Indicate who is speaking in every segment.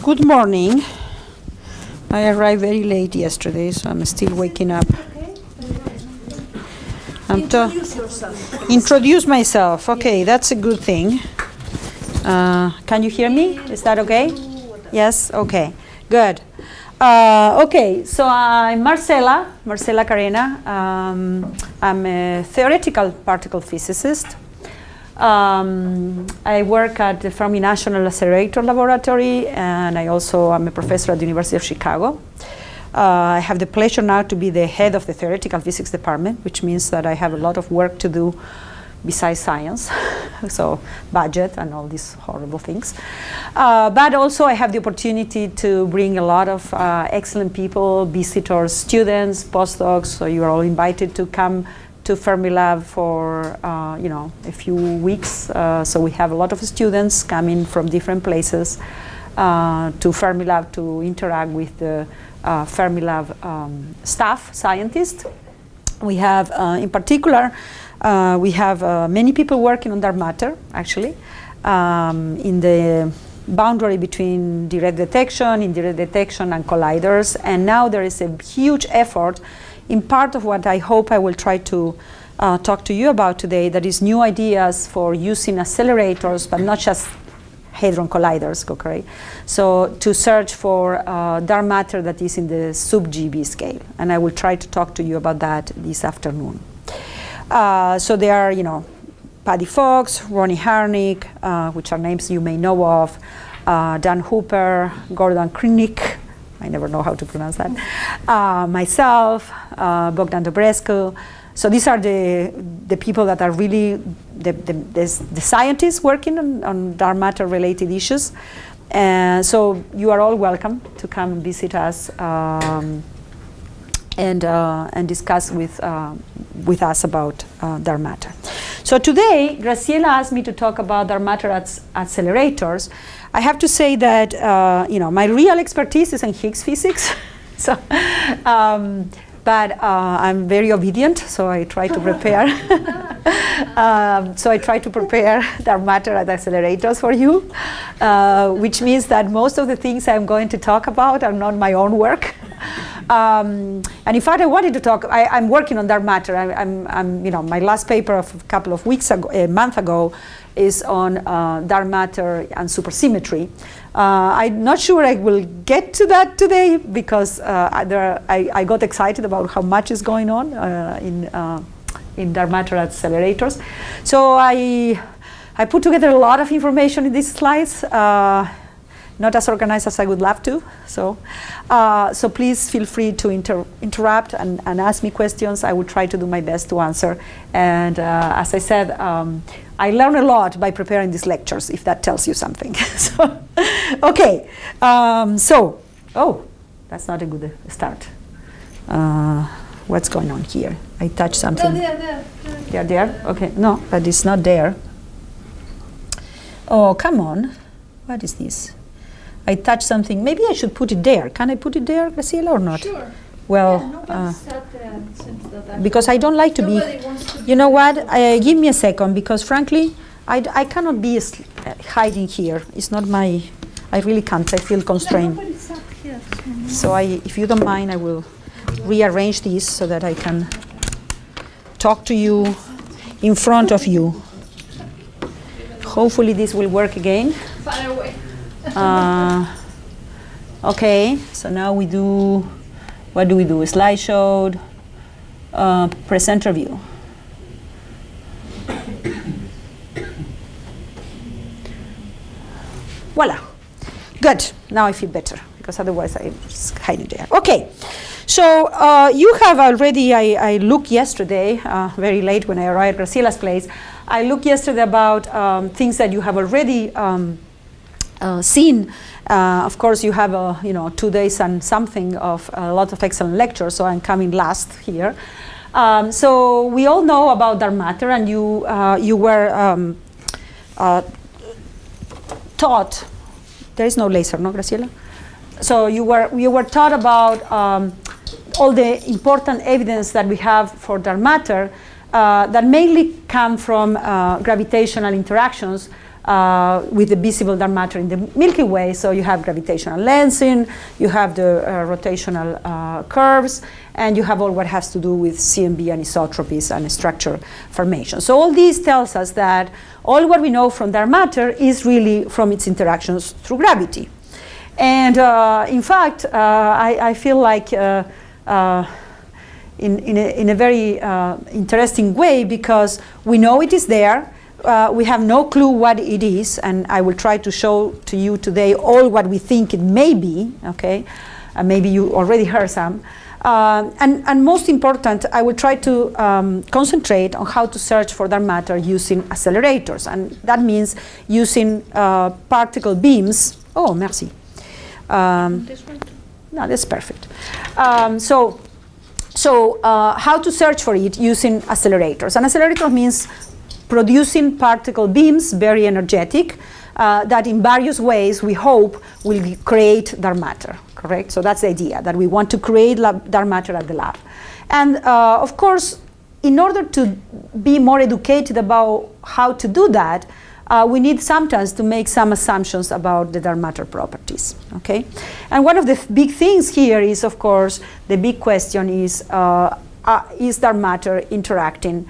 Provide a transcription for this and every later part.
Speaker 1: Good morning. I arrived very late yesterday, so I'm still waking up.
Speaker 2: Introduce yourself.
Speaker 1: Introduce myself. Okay, that's a good thing. Can you hear me? Is that okay? Yes? Okay. Good. Okay, so I'm Marcela Carena. I'm a theoretical particle physicist. I work at the Fermi National Accelerator Laboratory, and I also am a professor at the University of Chicago. I have the pleasure now to be the head of the theoretical physics department, which means that I have a lot of work to do besides science, so budget and all these horrible things. But also I have the opportunity to bring a lot of excellent people, visitors, students, postdocs, so you are all invited to come to Fermilab for a few weeks. So we have a lot of students coming from different places to Fermilab to interact with the Fermilab staff, scientists. We have, in particular, we have many people working on dark matter, actually, in the boundary between direct detection, indirect detection, and colliders. And now there is a huge effort in part of what I hope I will try to talk to you about today, that is new ideas for using accelerators, but not just hadron colliders, okay? So to search for dark matter that is in the sub-GeV scale. And I will try to talk to you about that this afternoon. So there are, Paddy Fox, Ronnie Harnick, which are names you may know of, Dan Hooper, Gordon Krinick, I never know how to pronounce that, myself, Bogdan Dobrescu. So these are the people that are really the scientists working on dark matter related issues. So you are all welcome to come and visit us and discuss with us about dark matter. So today, Graciela asked me to talk about dark matter accelerators. I have to say that my real expertise is in Higgs physics, so but I'm very obedient, so I try to prepare. So I try to prepare dark matter accelerators for you, which means that most of the things I'm going to talk about are not my own work. And in fact, I wanted to talk. I'm working on dark matter. My last paper of a month ago, is on dark matter and supersymmetry. I'm not sure I will get to that today because I got excited about how much is going on in dark matter accelerators. So I put together a lot of information in these slides. Not as organized as I would love to. So please feel free to interrupt and ask me questions. I will try to do my best to answer. And as I said, I learn a lot by preparing these lectures, if that tells you something. So, okay. That's not a good start. What's going on here? I touched something.
Speaker 2: No,
Speaker 1: They're there? Okay. No, but it's not there. Oh, come on. What is this? I touched something. Maybe I should put it there. Can I put it there, Graciela, or not?
Speaker 2: Sure.
Speaker 1: Well, because I don't like to be.
Speaker 2: To
Speaker 1: you know what? Give me a second, because frankly, I cannot be hiding here. It's not my. I really can't. I feel constrained. So if you don't mind, I will rearrange these so that I can talk to you in front of you. Hopefully, this will work again.
Speaker 2: Far away.
Speaker 1: Okay, so now we do, what do we do? Slideshow, presenter view. Voila, good. Now I feel better, because otherwise I was hiding there. Okay, so you have already, I looked yesterday, very late when I arrived at Graciela's place, I looked yesterday about things that you have already seen. Of course, you have 2 days and something of a lot of excellent lectures, so I'm coming last here. So we all know about dark matter, and you were taught. There is no laser, no, Graciela? So you were taught about all the important evidence that we have for dark matter that mainly come from gravitational interactions with the visible dark matter in the Milky Way. So you have gravitational lensing, you have the rotational curves, and you have all what has to do with CMB and isotropies and structure formation. So all these tells us that all what we know from dark matter is really from its interactions through gravity. And in fact, I feel like in a very interesting way, because we know it is there. We have no clue what it is, and I will try to show to you today all what we think it may be, okay? Maybe you already heard some. And most important, I will try to concentrate on how to search for dark matter using accelerators. And that means using particle beams. Oh, merci.
Speaker 2: This one?
Speaker 1: No, that's perfect. So how to search for it using accelerators. An accelerator means producing particle beams, very energetic, that in various ways we hope will create dark matter, correct? So that's the idea, that we want to create dark matter at the lab. And of course, in order to be more educated about how to do that, we need sometimes to make some assumptions about the dark matter properties, okay? And one of the big things here is, of course, the big question is dark matter interacting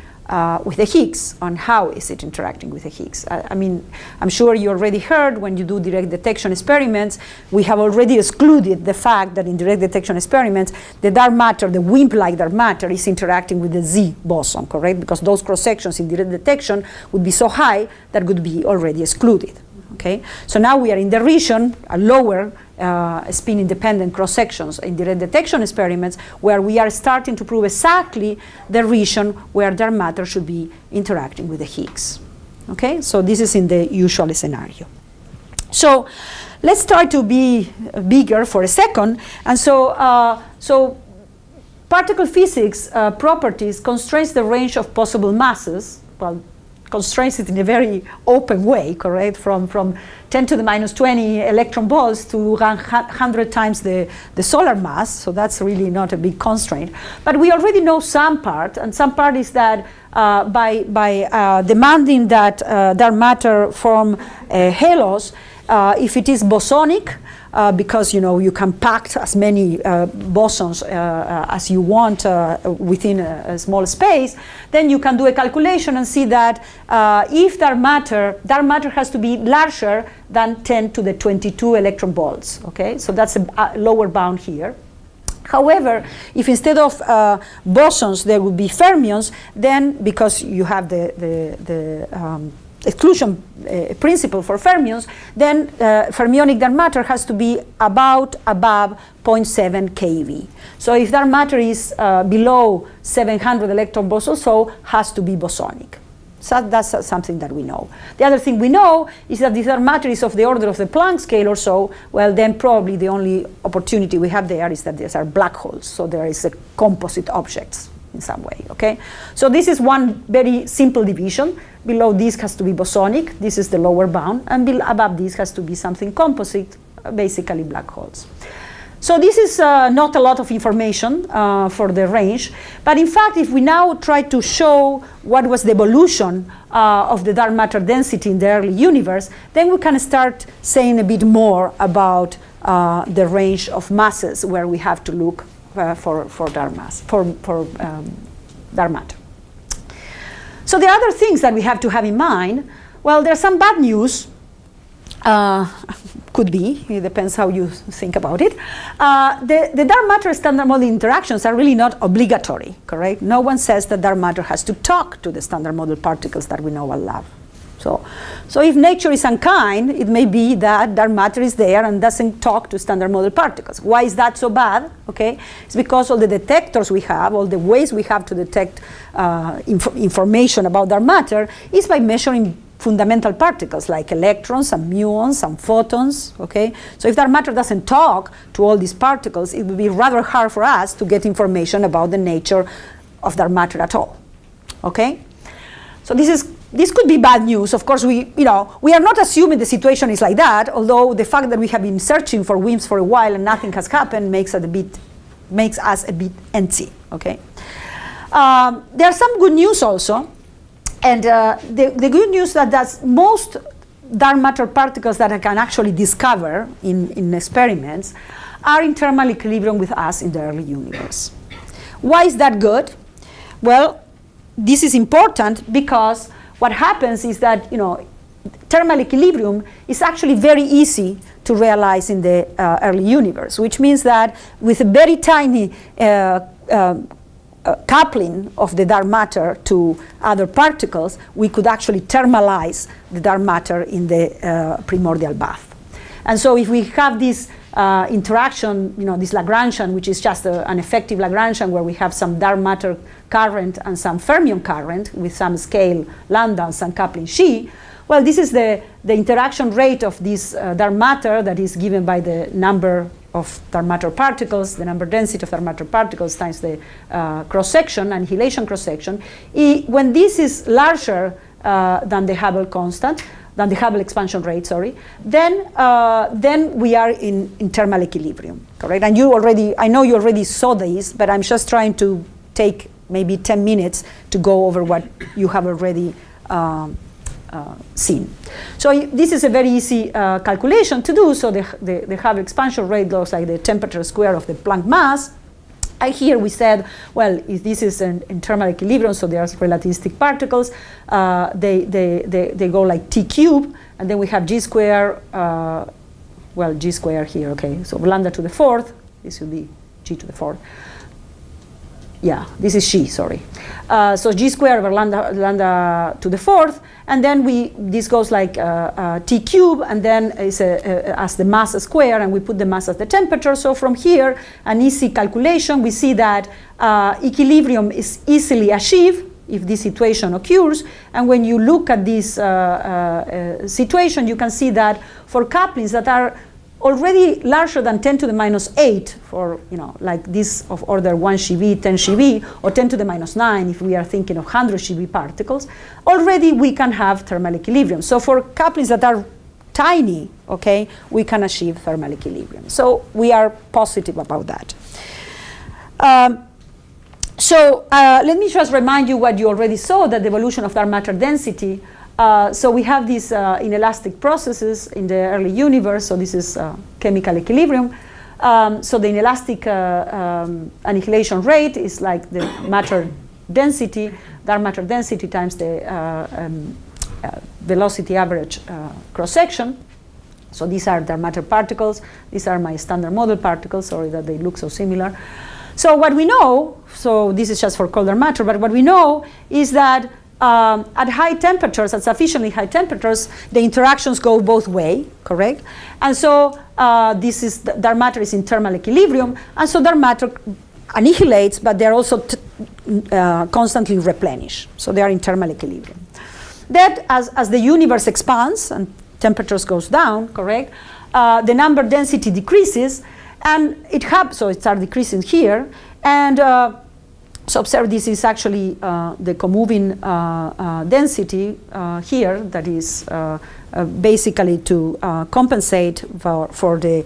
Speaker 1: with the Higgs, on how is it interacting with the Higgs. I mean, I'm sure you already heard when you do direct detection experiments, we have already excluded the fact that in direct detection experiments, the dark matter, the WIMP-like dark matter, is interacting with the Z boson, correct? Because those cross-sections in direct detection would be so high that would be already excluded, okay? So now we are in the region, a lower spin-independent cross-sections in direct detection experiments, where we are starting to prove exactly the region where dark matter should be interacting with the Higgs. Okay, so this is in the usual scenario. So let's try to be bigger for a second. And so particle physics properties constrains the range of possible masses. Well, constrains it in a very open way, correct? From 10 to the minus 20 electron volts to 100 times the solar mass. So that's really not a big constraint. But we already know some part, and some part is that by demanding that dark matter form halos, if it is bosonic, because you can pack as many bosons as you want within a small space, then you can do a calculation and see that if dark matter has to be larger than 10 to the 22 electron volts. Okay, so that's a lower bound here. However, if instead of bosons there would be fermions, then because you have the exclusion principle for fermions, then fermionic dark matter has to be above 0.7 keV. So if dark matter is below 700 electron volts or so, has to be bosonic. So that's something that we know. The other thing we know is that if dark matter is of the order of the Planck scale or so, well, then probably the only opportunity we have there is that these are black holes. So there is a composite objects in some way, okay? So this is one very simple division. Below this has to be bosonic, this is the lower bound, and above this has to be something composite, basically black holes. So this is not a lot of information for the range, but in fact, if we now try to show what was the evolution of the dark matter density in the early universe, then we can start saying a bit more about the range of masses where we have to look for dark mass, for dark matter. So there are other things that we have to have in mind. Well, there's some bad news. Could be, it depends how you think about it. The dark matter standard model interactions are really not obligatory, correct? No one says that dark matter has to talk to the standard model particles that we know and love. So if nature is unkind, it may be that dark matter is there and doesn't talk to standard model particles. Why is that so bad? Okay, it's because all the detectors we have, all the ways we have to detect information about dark matter is by measuring fundamental particles like electrons and muons and photons, okay? So if dark matter doesn't talk to all these particles, it would be rather hard for us to get information about the nature of dark matter at all, okay? So this could be bad news. Of course, we are not assuming the situation is like that, although the fact that we have been searching for WIMPs for a while and nothing has happened makes us a bit antsy, okay? There's some good news also. And the good news that most dark matter particles that I can actually discover in experiments are in thermal equilibrium with us in the early universe. Why is that good? Well, this is important because what happens is that, thermal equilibrium is actually very easy to realize in the early universe, which means that with a very tiny coupling of the dark matter to other particles, we could actually thermalize the dark matter in the primordial bath. And so if we have this interaction, this Lagrangian, which is just an effective Lagrangian where we have some dark matter current and some fermion current with some scale lambda and some coupling xi, well, this is the interaction rate of this dark matter that is given by the number of dark matter particles, the number density of dark matter particles times the cross-section, annihilation cross-section. When this is larger than the Hubble constant, than the Hubble expansion rate, then we are in thermal equilibrium, correct? And I know you already saw these, but I'm just trying to take maybe 10 minutes to go over what you have already seen. So this is a very easy calculation to do. So the Hubble expansion rate looks like the temperature square of the Planck mass. And here we said, well, if this is in thermal equilibrium, so there's relativistic particles, they go like T cubed, and then we have G square, G square here, okay. So lambda to the fourth, this will be G to the fourth. Yeah, this is xi, sorry. So G square over lambda to the fourth, and then this goes like T cube, and then is as the mass square, and we put the mass as the temperature. So from here, an easy calculation, we see that equilibrium is easily achieved if this situation occurs. And when you look at this situation, you can see that for couplings that are already larger than 10 to the minus 8 for, like this of order 1 GeV, 10 GeV, or 10 to the minus 9 if we are thinking of 100 GeV particles, already we can have thermal equilibrium. So for couplings that are tiny, okay, we can achieve thermal equilibrium. So we are positive about that. Let me just remind you what you already saw, that the evolution of dark matter density. So we have these inelastic processes in the early universe. So this is chemical equilibrium. So the inelastic annihilation rate is like the matter density, dark matter density times the velocity average cross-section. So these are dark matter particles. These are my standard model particles. Sorry that they look so similar. So what we know, so this is just for cold dark matter, but what we know is that at high temperatures, at sufficiently high temperatures, the interactions go both ways, correct? And so dark matter is in thermal equilibrium, and so dark matter annihilates, but they're also constantly replenished. So they are in thermal equilibrium. That as the universe expands and temperatures goes down, correct, the number density decreases, and so it starts decreasing here, and so observe this is actually the comoving density here, that is basically to compensate for the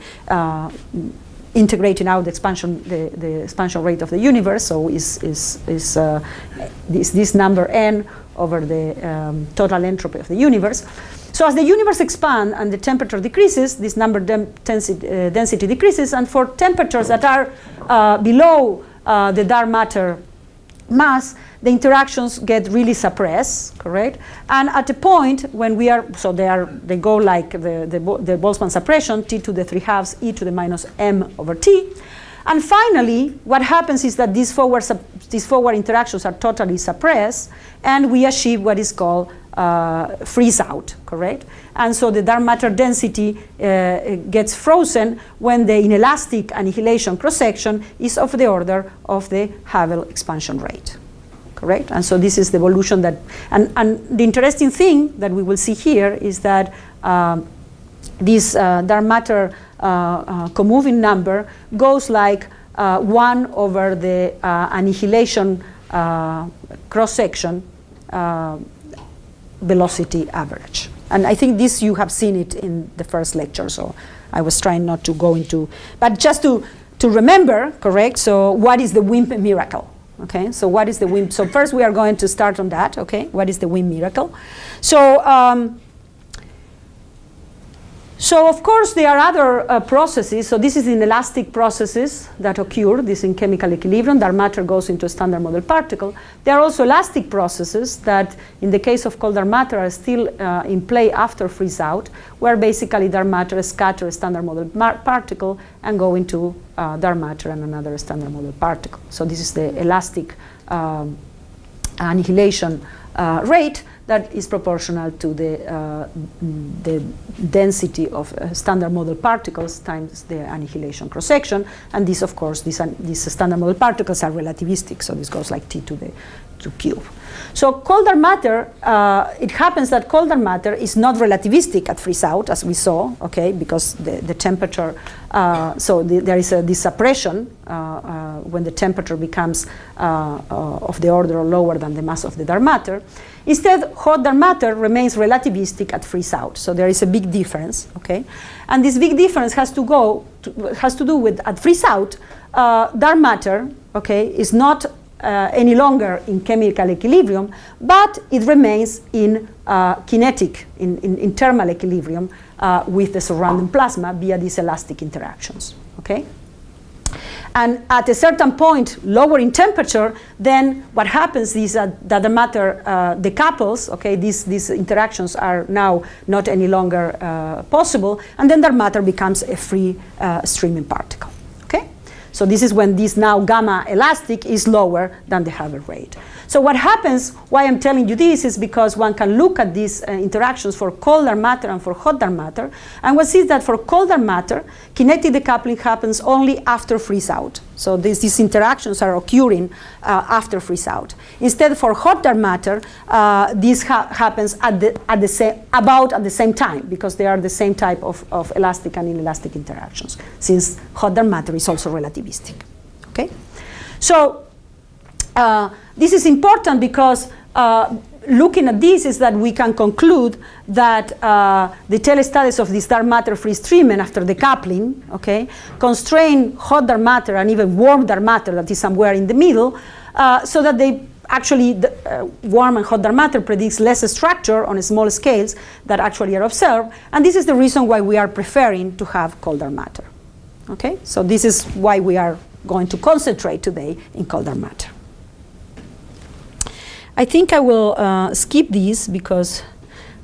Speaker 1: integrating out the expansion rate of the universe. So is this number n over the total entropy of the universe. So as the universe expands and the temperature decreases, this number density decreases, and for temperatures that are below the dark matter mass, the interactions get really suppressed, correct? And at a point when we are, so they go like the Boltzmann suppression, T to the 3/2 e to the minus m over t. And finally, what happens is that these forward interactions are totally suppressed, and we achieve what is called freeze out, correct? And so the dark matter density gets frozen when the inelastic annihilation cross-section is of the order of the Hubble expansion rate, correct? And so this is the evolution that, and the interesting thing that we will see here is that this dark matter comoving number goes like 1 over the annihilation cross-section velocity average. And I think this, you have seen it in the first lecture, so I was trying not to go into, but just to remember, correct, so what is the WIMP miracle? Okay, so what is the WIMP? So first we are going to start on that, okay, what is the WIMP miracle? So So of course there are other processes. So this is inelastic processes that occur, this in chemical equilibrium. Dark matter goes into a standard model particle. There are also elastic processes that in the case of cold dark matter are still in play after freeze out, where basically dark matter scatters a standard model particle and go into dark matter and another standard model particle. So this is the elastic annihilation rate that is proportional to the density of standard model particles times the annihilation cross-section. And this, of course, these standard model particles are relativistic, so this goes like T to the cube. So cold dark matter, it happens that cold dark matter is not relativistic at freeze out, as we saw, okay, because the temperature, there is this suppression when the temperature becomes of the order or lower than the mass of the dark matter. Instead, hot dark matter remains relativistic at freeze out. So there is a big difference, okay? And this big difference has to do with at freeze out, dark matter, okay, is not any longer in chemical equilibrium, but it remains in kinetic, in thermal equilibrium with the surrounding plasma via these elastic interactions, okay? And at a certain point, lower in temperature, then what happens is that the matter decouples, okay, these interactions are now not any longer possible, and then the matter becomes a free streaming particle, okay? So this is when this now gamma elastic is lower than the Haber rate. So what happens, why I'm telling you this, is because one can look at these interactions for cold dark matter and for hot dark matter, and one sees that for cold dark matter, kinetic decoupling happens only after freeze out. So these interactions are occurring after freeze out. Instead, for hot dark matter, this happens about at the same time, because they are the same type of elastic and inelastic interactions, since hot dark matter is also relativistic. Okay, so this is important because looking at this is that we can conclude that the telestatus of this dark matter free streaming after decoupling, okay, constrain hot dark matter and even warm dark matter that is somewhere in the middle, so that they actually, warm and hot dark matter predicts less structure on small scales that actually are observed, and this is the reason why we are preferring to have cold dark matter. Okay, so this is why we are going to concentrate today in cold dark matter. I think I will skip these because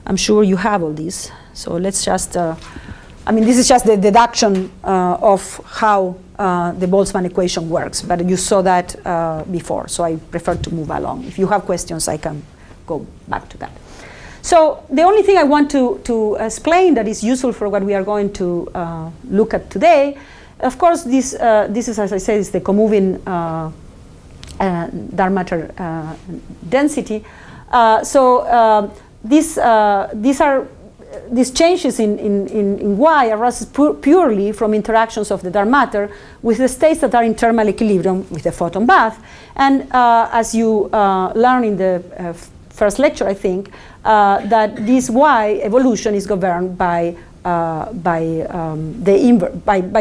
Speaker 1: I'm sure you have all these. So let's just, this is just the deduction of how the Boltzmann equation works, but you saw that before, so I prefer to move along. If you have questions, I can go back to that. So the only thing I want to explain that is useful for what we are going to look at today, of course, this is, as I said, is the comoving dark matter density. These changes in Y arise purely from interactions of the dark matter with the states that are in thermal equilibrium with the photon bath. And as you learned in the first lecture, I think, that this Y evolution is governed by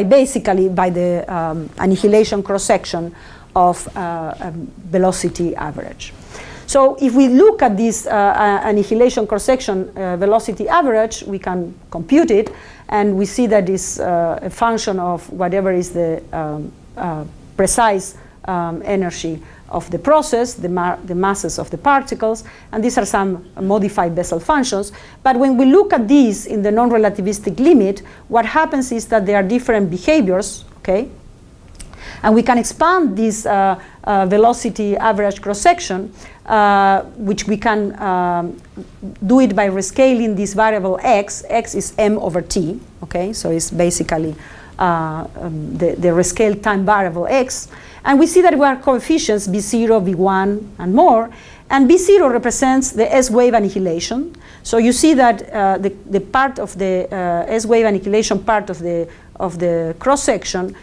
Speaker 1: basically the annihilation cross-section of velocity average. So if we look at this annihilation cross-section velocity average, we can compute it, and we see that it's a function of whatever is the precise energy of the process, the masses of the particles, and these are some modified Bessel functions. But when we look at these in the non-relativistic limit, what happens is that there are different behaviors, okay? And we can expand this velocity average cross-section, which we can do it by rescaling this variable x. X is m over t, okay? So it's basically the rescaled time variable x. And we see that we have coefficients b0, b1, and more. And b0 represents the S-wave annihilation. So you see that the part of the S-wave annihilation part of the cross-section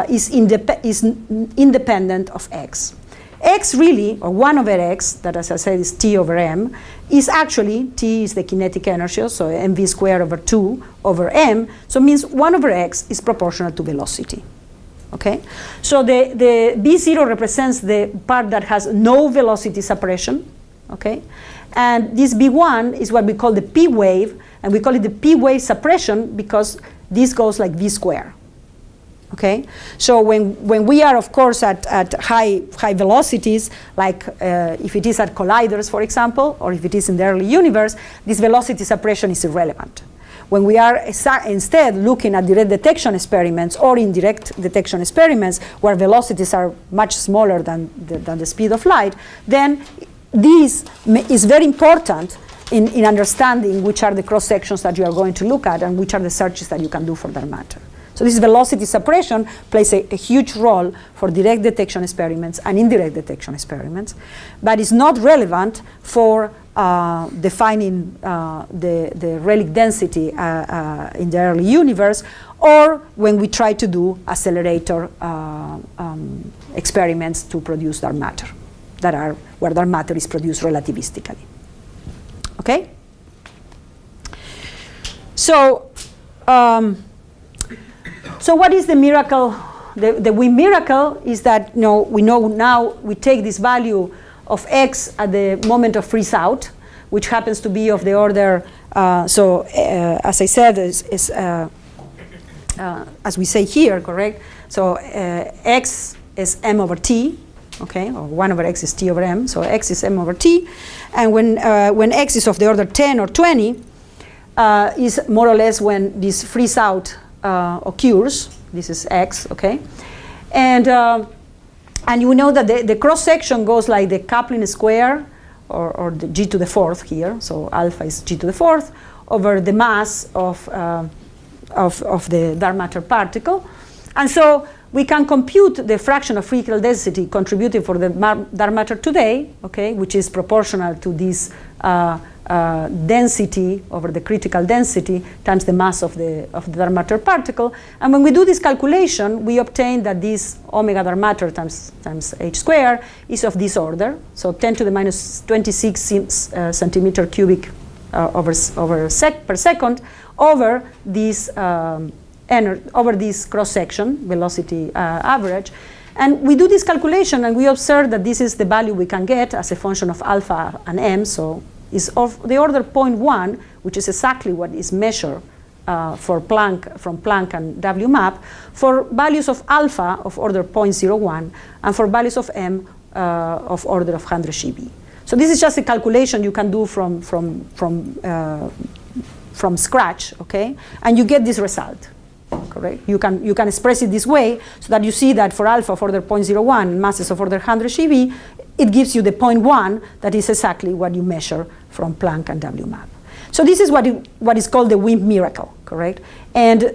Speaker 1: is independent of x. X really, or 1 over x, that as I said is t over m, is actually, t is the kinetic inertia, so mv squared over 2 over m, so it means 1 over x is proportional to velocity. Okay? So the b0 represents the part that has no velocity suppression, okay? And this B1 is what we call the P wave, and we call it the P wave suppression because this goes like V square. Okay, so when we are, of course, at high velocities, like if it is at colliders, for example, or if it is in the early universe, this velocity suppression is irrelevant. When we are instead looking at direct detection experiments or indirect detection experiments where velocities are much smaller than the speed of light, then this is very important in understanding which are the cross sections that you are going to look at and which are the searches that you can do for that matter. So this velocity suppression plays a huge role for direct detection experiments and indirect detection experiments, but it's not relevant for defining the relic density in the early universe, or when we try to do accelerator experiments to produce dark matter, that are where dark matter is produced relativistically. Okay? So, so what is the miracle? The WIMP miracle is that we know now we take this value of x at the moment of freeze out, which happens to be of the order, as I said, as we say here, correct? So x is m over t, okay, or 1 over x is t over m, so x is m over t, and when x is of the order 10 or 20, is more or less when this freeze out occurs. This is x, okay, and you know that the cross section goes like the coupling square, or the g to the fourth here. So alpha is g to the fourth over the mass of the dark matter particle, and so we can compute the fraction of critical density contributed for the dark matter today, okay, which is proportional to this density over the critical density times the mass of the dark matter particle. And when we do this calculation, we obtain that this omega dark matter times h squared is of this order. So 10 to the minus 26 centimeter cubic per second over this over this cross section velocity average. And we do this calculation and we observe that this is the value we can get as a function of alpha and m. So is of the order 0.1, which is exactly what is measured from Planck and WMAP, for values of alpha of order 0.01 and for values of m of order of 100 GeV. So this is just a calculation you can do from scratch, okay, and you get this result. Correct. You can express it this way so that you see that for alpha of order 0.01 masses of order 100 GeV, it gives you the 0.1 that is exactly what you measure from Planck and WMAP. So this is what is called the WIMP miracle, correct? And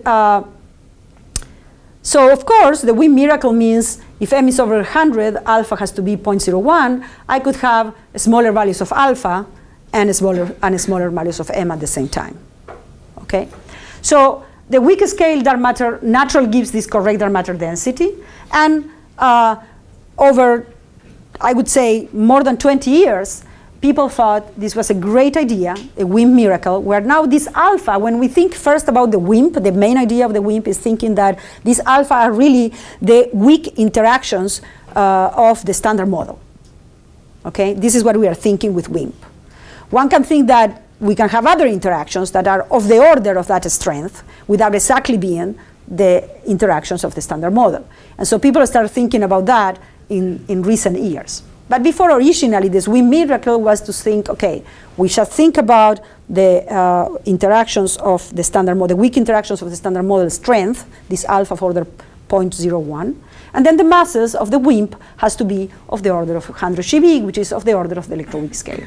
Speaker 1: so of course the WIMP miracle means if m is over 100, alpha has to be 0.01. I could have smaller values of alpha and smaller values of m at the same time. Okay, so the weak scale dark matter naturally gives this correct dark matter density, and over, I would say, more than 20 years, people thought this was a great idea, a WIMP miracle, where now this alpha, when we think first about the WIMP, the main idea of the WIMP is thinking that these alpha are really the weak interactions of the standard model. Okay, this is what we are thinking with WIMP. One can think that we can have other interactions that are of the order of that strength without exactly being the interactions of the standard model. And so people start thinking about that in recent years. But before, originally, this WIMP miracle was to think, okay, we shall think about the interactions of the standard model, the weak interactions of the standard model strength, this alpha of order 0.01, and then the masses of the WIMP has to be of the order of 100 GeV, which is of the order of the electroweak scale,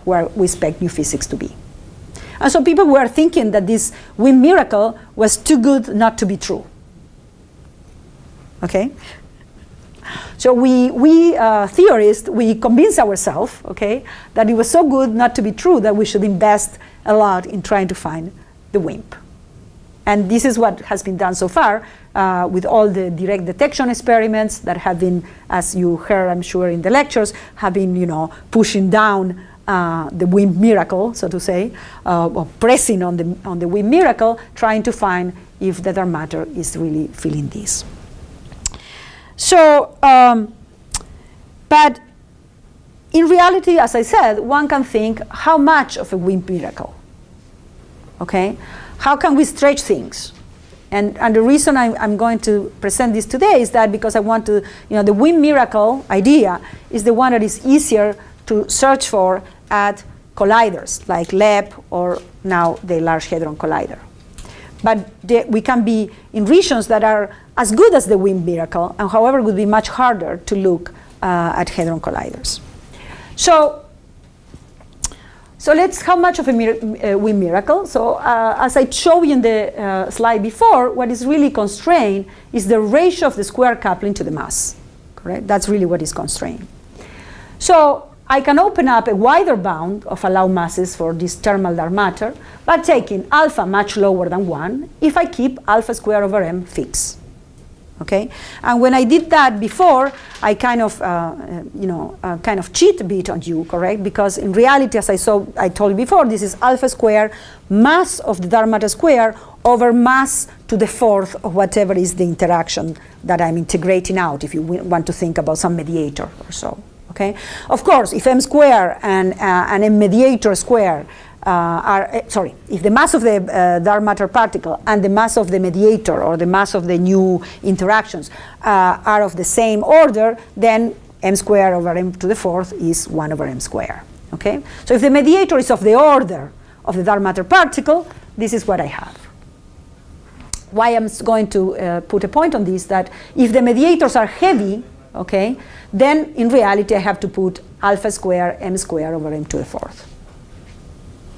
Speaker 1: where we expect new physics to be. And so people were thinking that this WIMP miracle was too good not to be true. Okay? So we theorists, we convinced ourselves, okay, that it was so good not to be true that we should invest a lot in trying to find the WIMP. And this is what has been done so far with all the direct detection experiments that have been, as you heard, I'm sure, in the lectures, have been, pushing down the WIMP miracle, so to say, or pressing on the WIMP miracle, trying to find if the dark matter is really filling this. So, but in reality, as I said, one can think how much of a WIMP miracle, okay? How can we stretch things? And the reason I'm going to present this today is that because I want to, the WIMP miracle idea is the one that is easier to search for at colliders like LEP or now the Large Hadron Collider. But we can be in regions that are as good as the WIMP miracle, and however would be much harder to look at hadron colliders. So let's, how much of a WIMP miracle? So as I showed you in the slide before, what is really constrained is the ratio of the square coupling to the mass, correct? That's really what is constrained. So I can open up a wider bound of allowed masses for this thermal dark matter by taking alpha much lower than 1 if I keep alpha squared over m fixed. Okay, and when I did that before, I kind of, kind of cheat a bit on you, correct? Because in reality, as I told you before, this is alpha squared mass of the dark matter square over mass to the fourth of whatever is the interaction that I'm integrating out, if you want to think about some mediator or so. Okay, of course, if m square and a mediator square if the mass of the dark matter particle and the mass of the mediator or the mass of the new interactions are of the same order, then m squared over m to the fourth is 1 over m squared. Okay, so if the mediator is of the order of the dark matter particle, this is what I have. Why I'm going to put a point on this, that if the mediators are heavy, okay, then in reality I have to put alpha squared m squared over m to the fourth.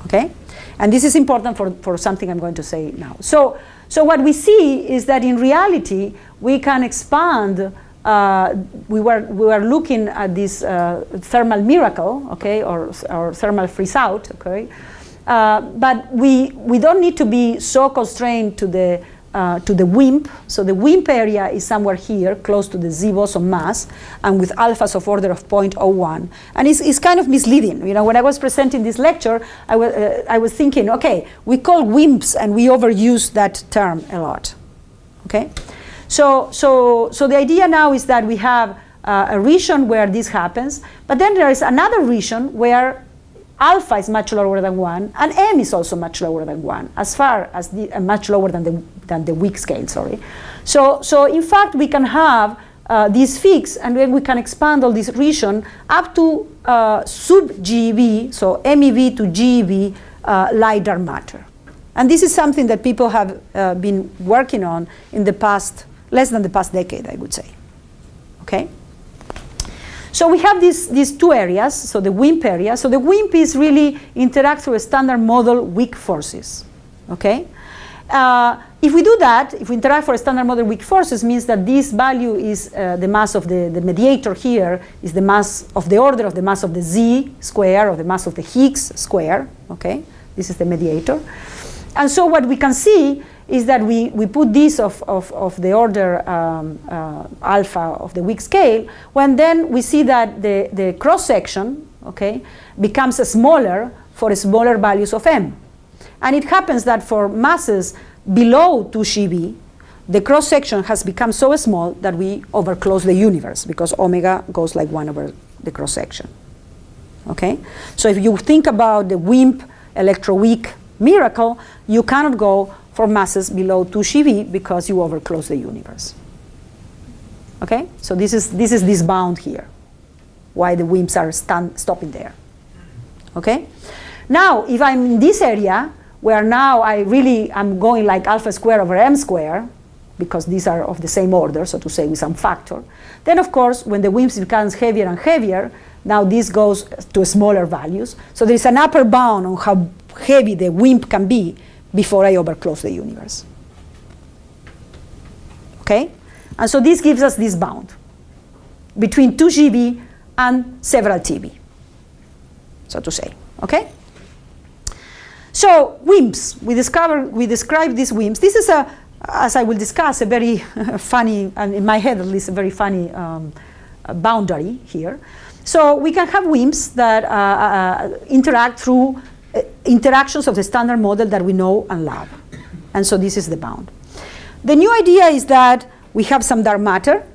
Speaker 1: Okay, and this is important for something I'm going to say now. So what we see is that in reality we can expand. We were looking at this thermal miracle, okay, or thermal freeze out, okay, but we don't need to be so constrained to the WIMP. So the WIMP area is somewhere here, close to the Z boson mass, and with alphas of order of 0.01. And it's kind of misleading. When I was presenting this lecture, I was thinking, okay, we call WIMPs and we overuse that term a lot. Okay, so the idea now is that we have a region where this happens, but then there is another region where alpha is much lower than 1, and m is also much lower than 1, as far as much lower than the weak scale, sorry. So in fact, we can have these fixed, and then we can expand all this region up to sub-GeV, so MEV to GeV light dark matter. And this is something that people have been working on in the past, less than the past decade, I would say. Okay? So we have these two areas, so the WIMP area. So the WIMP is really interact through a standard model weak forces, okay? If we do that, if we interact for a standard model weak forces, means that this value is the mass of the mediator here is the mass of the order of the mass of the Z square or the mass of the Higgs square, okay? This is the mediator. And so what we can see is that we put this of the order alpha of the weak scale, when then we see that the cross-section, okay, becomes smaller for smaller values of m. And it happens that for masses below 2 GeV, the cross-section has become so small that we overclose the universe, because omega goes like 1 over the cross-section. Okay? So if you think about the WIMP electroweak miracle, you cannot go for masses below 2 GeV because you overclose the universe. Okay, so this is this bound here, why the WIMPs are stopping there. Okay, now if I'm in this area where now I'm going like alpha squared over m squared, because these are of the same order, so to say, with some factor, then of course when the WIMPs becomes heavier and heavier, now this goes to smaller values. So there is an upper bound on how heavy the WIMP can be before I overclose the universe. Okay? And so this gives us this bound between 2 GeV and several TeV, so to say. Okay? So WIMPs, we describe these WIMPs. This is as I will discuss, a very funny, and in my head at least, a very funny boundary here. So we can have WIMPs that interact through interactions of the standard model that we know and love. And so this is the bound. The new idea is that we have some dark matter,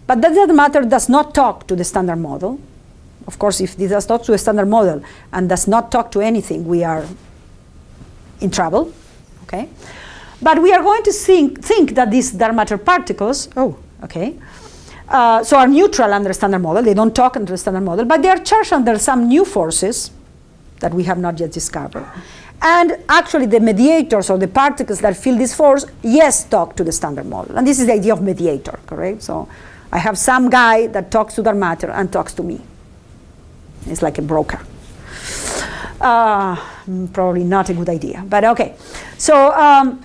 Speaker 1: but that dark matter does not talk to the standard model. Of course, if this does talk to a standard model and does not talk to anything, we are in trouble, okay? But we are going to think that these dark matter particles, so are neutral under standard model. They don't talk under the standard model, but they are charged under some new forces that we have not yet discovered. And actually the mediators or the particles that feel this force, yes, talk to the standard model. And this is the idea of mediator, correct? So I have some guy that talks to dark matter and talks to me. It's like a broker. Probably not a good idea, but okay. So,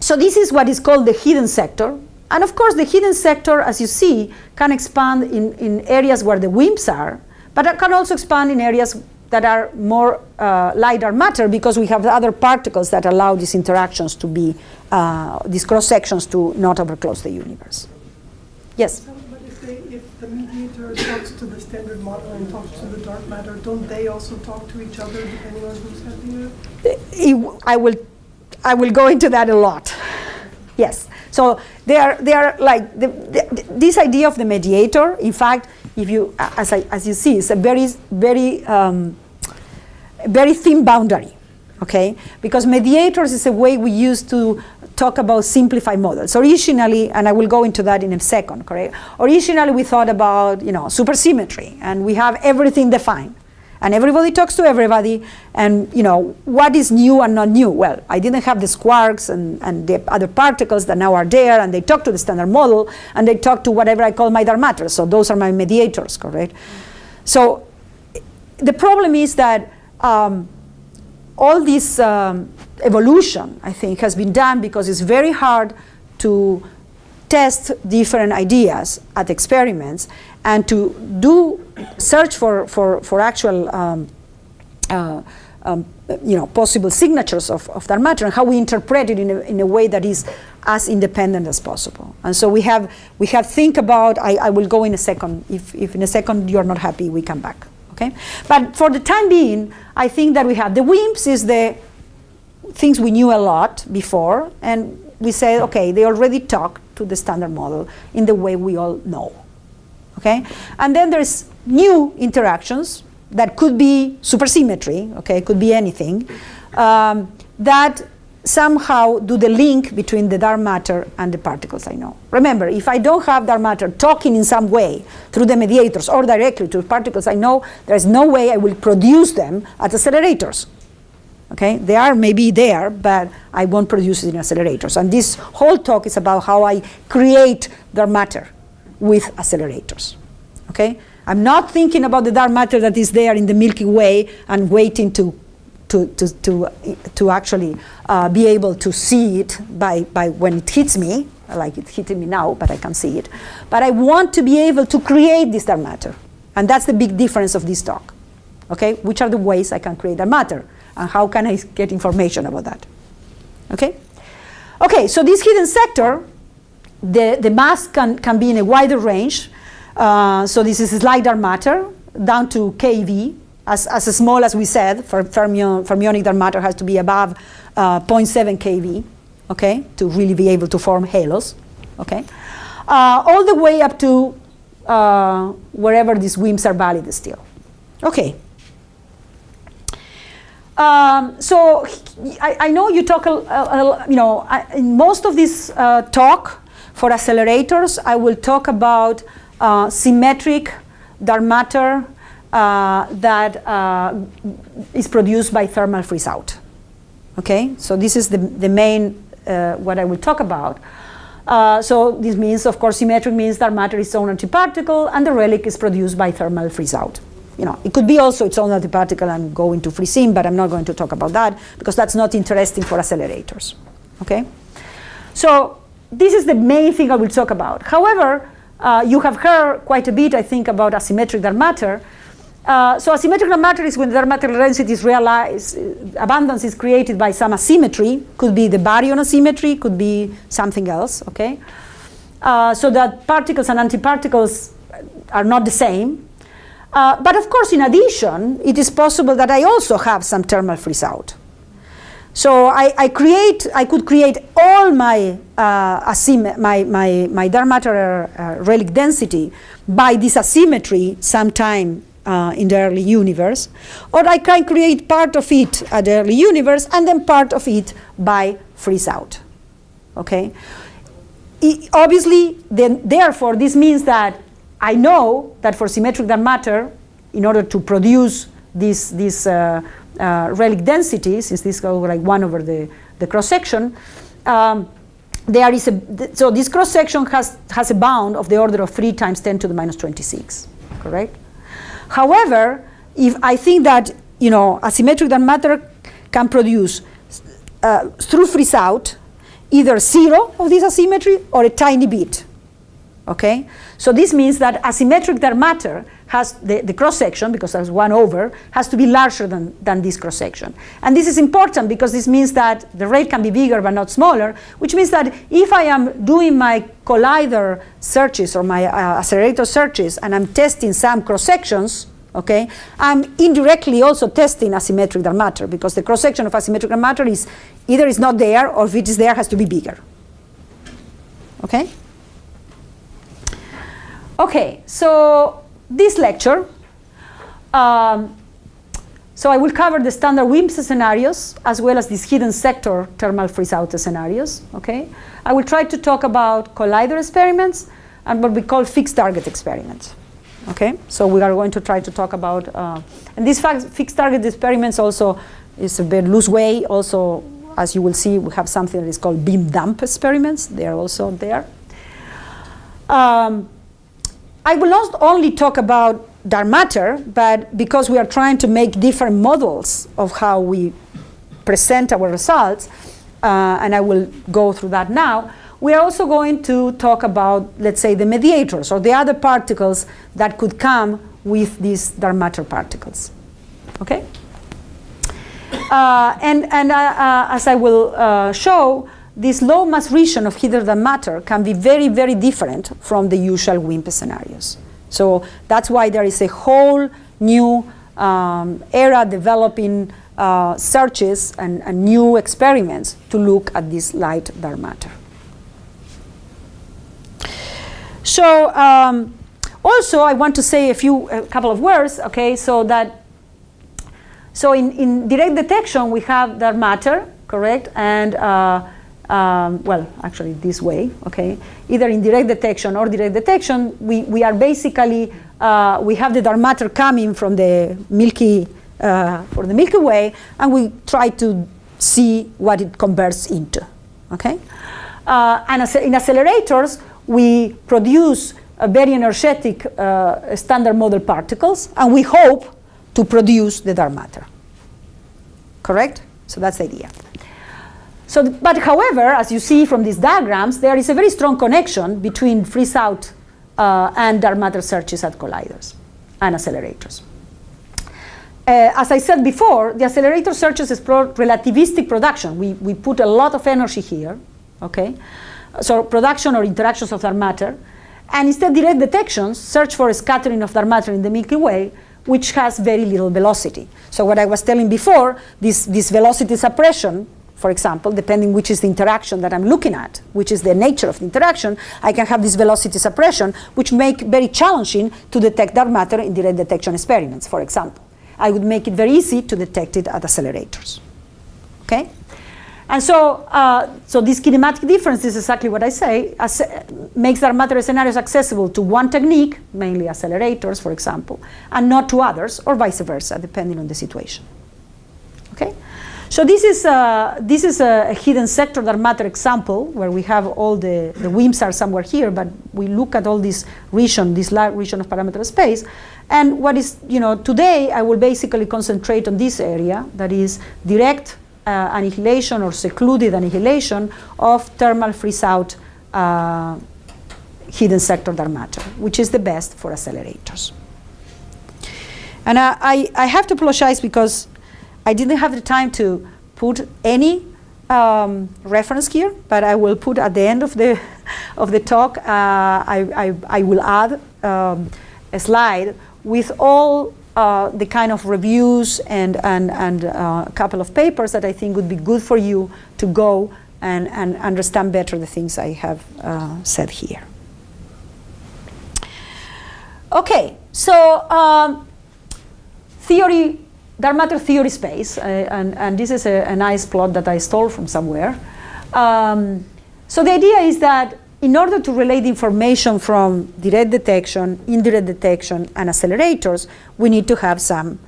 Speaker 1: so this is what is called the hidden sector. And of course, the hidden sector, as you see, can expand in areas where the WIMPs are, but it can also expand in areas that are more light dark matter, because we have other particles that allow these interactions to be, these cross sections to not overclose the universe. Yes?
Speaker 3: So, but if the mediator talks to the standard model and talks to the dark matter, don't they also talk to each other depending on who's having it?
Speaker 1: I will go into that a lot. Yes. So they are like this idea of the mediator. In fact, if you, as you see, it's a very thin boundary, okay? Because mediators is a way we use to talk about simplified models. Originally, and I will go into that in a second, correct? Originally, we thought about supersymmetry, and we have everything defined. And everybody talks to everybody, and what is new and not new? Well, I didn't have the quarks and the other particles that now are there, and they talk to the standard model, and they talk to whatever I call my dark matter. So those are my mediators, correct? So the problem is that all this evolution, I think, has been done because it's very hard to test different ideas at experiments and to search for actual possible signatures of dark matter and how we interpret it in a way that is as independent as possible. And so we have think about, I will go in a second, if in a second you're not happy, we come back, okay? But for the time being, I think that we have the WIMPs is the things we knew a lot before, and we say, okay, they already talk to the standard model in the way we all know, okay? And then there's new interactions that could be supersymmetry, okay, could be anything, that somehow do the link between the dark matter and the particles I know. Remember, if I don't have dark matter talking in some way through the mediators or directly to particles I know, there's no way I will produce them at accelerators. Okay, they are maybe there, but I won't produce it in accelerators. And this whole talk is about how I create dark matter with accelerators. Okay, I'm not thinking about the dark matter that is there in the Milky Way and waiting to actually be able to see it by when it hits me, like it's hitting me now, but I can't see it. But I want to be able to create this dark matter, and that's the big difference of this talk. Okay, which are the ways I can create dark matter? And how can I get information about that? Okay? Okay, so this hidden sector, the mass can be in a wider range. So this is light dark matter down to keV, as small as we said, for fermionic dark matter has to be above 0.7 keV, okay, to really be able to form halos, okay? All the way up to wherever these WIMPs are valid still. Okay. So I know you talk, in most of this talk for accelerators, I will talk about symmetric dark matter that is produced by thermal freeze out. Okay, so this is the main what I will talk about. So this means, of course, symmetric means dark matter is its own antiparticle, and the relic is produced by thermal freeze out. It could be also its own antiparticle and go into freezing, but I'm not going to talk about that because that's not interesting for accelerators. Okay? So this is the main thing I will talk about. However, you have heard quite a bit, I think, about asymmetric dark matter. So asymmetric dark matter is when the dark matter density is realized, abundance is created by some asymmetry. Could be the baryon asymmetry, could be something else. Okay? So that particles and antiparticles are not the same. But of course, in addition, it is possible that I also have some thermal freeze out. So I could create all my my dark matter relic density by this asymmetry sometime in the early universe, or I can create part of it at the early universe and then part of it by freeze out. Okay? Obviously, therefore, this means that I know that for symmetric dark matter, in order to produce this relic density, since this goes like 1 over the cross-section, there is so this cross-section has a bound of the order of 3 times 10 to the minus 26, correct? However, if I think that, you know, asymmetric dark matter can produce through freeze out either 0 of this asymmetry or a tiny bit, okay? So this means that asymmetric dark matter has the cross-section, because there's 1 over, has to be larger than this cross-section. And this is important because this means that the rate can be bigger but not smaller, which means that if I am doing my collider searches or my accelerator searches and I'm testing some cross-sections, okay, I'm indirectly also testing asymmetric dark matter, because the cross-section of asymmetric dark matter is either is not there, or if it is there, has to be bigger. Okay? Okay, so this lecture, so I will cover the standard WIMP scenarios as well as these hidden sector thermal freeze-out scenarios. Okay, I will try to talk about collider experiments and what we call fixed target experiments. Okay, so we are going to try to talk about, and these fixed target experiments also is a very loose way. Also, as you will see, we have something that is called beam dump experiments. They are also there. I will not only talk about dark matter, but because we are trying to make different models of how we present our results, and I will go through that now, we are also going to talk about, let's say, the mediators or the other particles that could come with these dark matter particles. Okay? As I will show, this low mass region of hidden dark matter can be very, very different from the usual WIMP scenarios. So that's why there is a whole new era developing searches and new experiments to look at this light dark matter. So also I want to say a couple of words, okay, so in direct detection we have dark matter, correct, and well, actually this way, okay, either in direct detection or direct detection, we are basically, we have the dark matter coming from the Milky Way, and we try to see what it converts into, okay? And in accelerators, we produce a very energetic standard model particles, and we hope to produce the dark matter, correct? So that's the idea. So, but however, as you see from these diagrams, there is a very strong connection between freeze-out and dark matter searches at colliders and accelerators. As I said before, the accelerator searches explore relativistic production. We put a lot of energy here, okay? So production or interactions of dark matter. And instead, direct detections search for a scattering of dark matter in the Milky Way, which has very little velocity. So what I was telling before, this velocity suppression, for example, depending which is the interaction that I'm looking at, which is the nature of the interaction, I can have this velocity suppression, which make very challenging to detect dark matter in direct detection experiments, for example. I would make it very easy to detect it at accelerators, okay? And so, so this kinematic difference is exactly what I say, makes dark matter scenarios accessible to one technique, mainly accelerators, for example, and not to others, or vice versa, depending on the situation, okay? So this is a hidden sector dark matter example where we have all the WIMPs are somewhere here, but we look at all this region, this large region of parameter space. And what is, you know, today I will basically concentrate on this area, that is direct annihilation or secluded annihilation of thermal freeze-out hidden sector dark matter, which is the best for accelerators. And I have to apologize because I didn't have the time to put any reference here, but I will put at the end of the talk. I will add a slide with all the kind of reviews and a couple of papers that I think would be good for you to go and understand better the things I have said here. Okay, so theory, dark matter theory space, and this is a nice plot that I stole from somewhere. So the idea is that in order to relate information from direct detection, indirect detection, and accelerators, we need to have some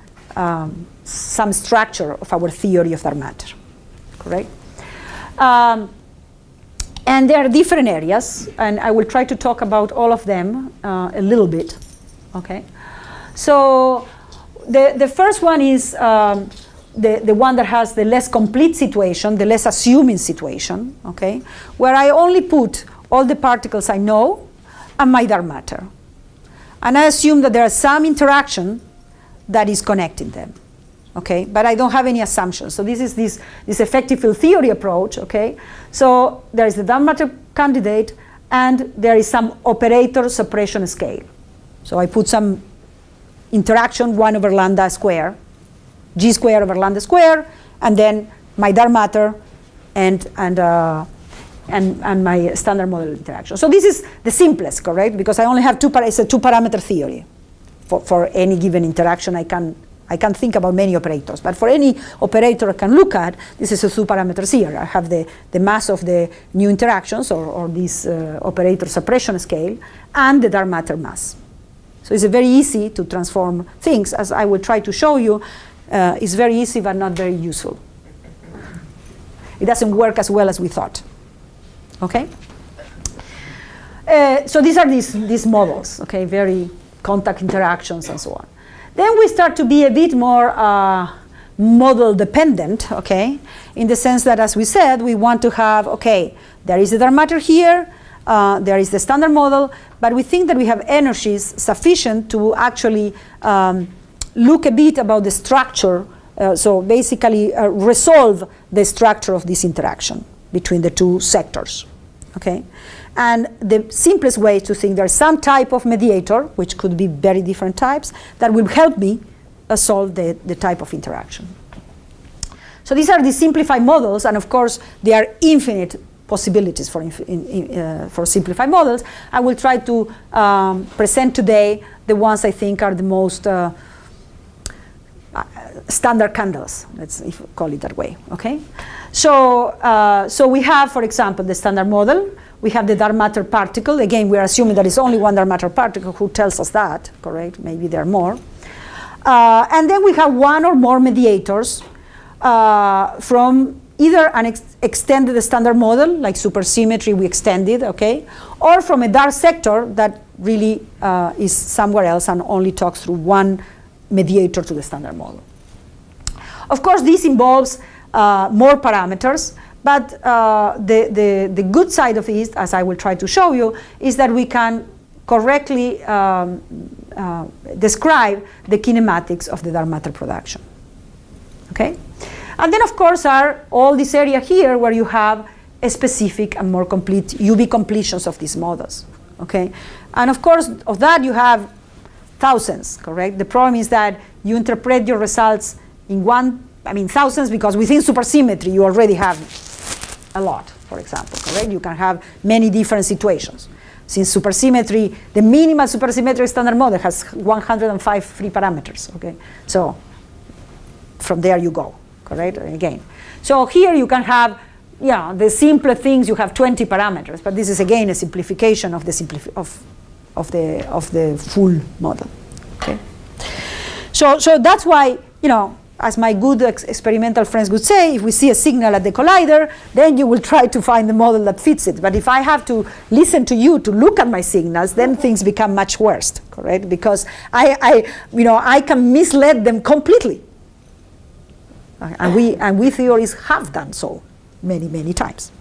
Speaker 1: structure of our theory of dark matter, correct? And there are different areas, and I will try to talk about all of them a little bit, okay? So the first one is the one that has the less complete situation, the less assuming situation, okay? Where I only put all the particles I know and my dark matter. And I assume that there is some interaction that is connecting them, okay? But I don't have any assumptions. So this is this effective field theory approach, okay? So there is the dark matter candidate, and there is some operator suppression scale. So I put some interaction 1 over lambda square, g square over lambda square, and then my dark matter and my standard model interaction. So this is the simplest, correct? Because I only have it's a 2-parameter theory. For any given interaction, I can think about many operators, but for any operator I can look at, this is a 2-parameter theory. I have the mass of the new interactions, or this operator suppression scale, and the dark matter mass. So it's very easy to transform things, as I will try to show you. It's very easy, but not very useful. It doesn't work as well as we thought. Okay? So these are these models, okay? Very contact interactions and so on. Then we start to be a bit more model dependent, okay? In the sense that, as we said, we want to have, okay, there is the dark matter here, there is the standard model, but we think that we have energies sufficient to actually look a bit about the structure, so basically resolve the structure of this interaction between the two sectors, okay? And the simplest way is to think there's some type of mediator, which could be very different types, that will help me solve the type of interaction. So these are the simplified models, and of course, there are infinite possibilities for simplified models. I will try to present today the ones I think are the most standard candles, let's call it that way, okay? So we have, for example, the standard model. We have the dark matter particle. Again, we are assuming there is only one dark matter particle. Who tells us that, correct? Maybe there are more. And then we have one or more mediators from either an extended standard model, like supersymmetry we extended, okay? Or from a dark sector that really is somewhere else and only talks through one mediator to the standard model. Of course, this involves more parameters, but the good side of it, as I will try to show you, is that we can correctly describe the kinematics of the dark matter production, okay? And then, of course, are all this area here where you have a specific and more complete UV completions of these models, okay? And of course, of that you have thousands, correct? The problem is that you interpret your results in thousands, because within supersymmetry you already have a lot, for example, correct? You can have many different situations. Since supersymmetry, the minimal supersymmetric standard model has 105 free parameters, okay? So from there you go, correct? Again. So here you can have, the simpler things, you have 20 parameters, but this is again a simplification of the full model, okay? So that's why, as my good experimental friends would say, if we see a signal at the collider, then you will try to find the model that fits it. But if I have to listen to you to look at my signals, then things become much worse, correct? Because I can mislead them completely. And we theorists have done so many, many times.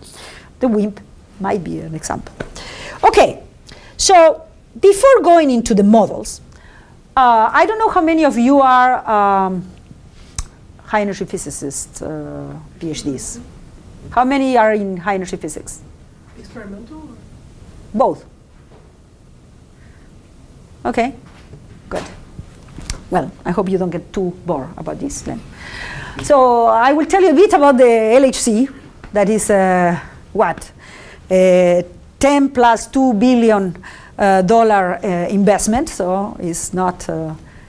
Speaker 1: The WIMP might be an example. Okay, so before going into the models, I don't know how many of you are high energy physicists, PhDs. How many are in high energy physics?
Speaker 3: Experimental? Or?
Speaker 1: Both. Okay, good. Well, I hope you don't get too bored about this then. So I will tell you a bit about the LHC. That is 10 plus $2 billion investment. So it's not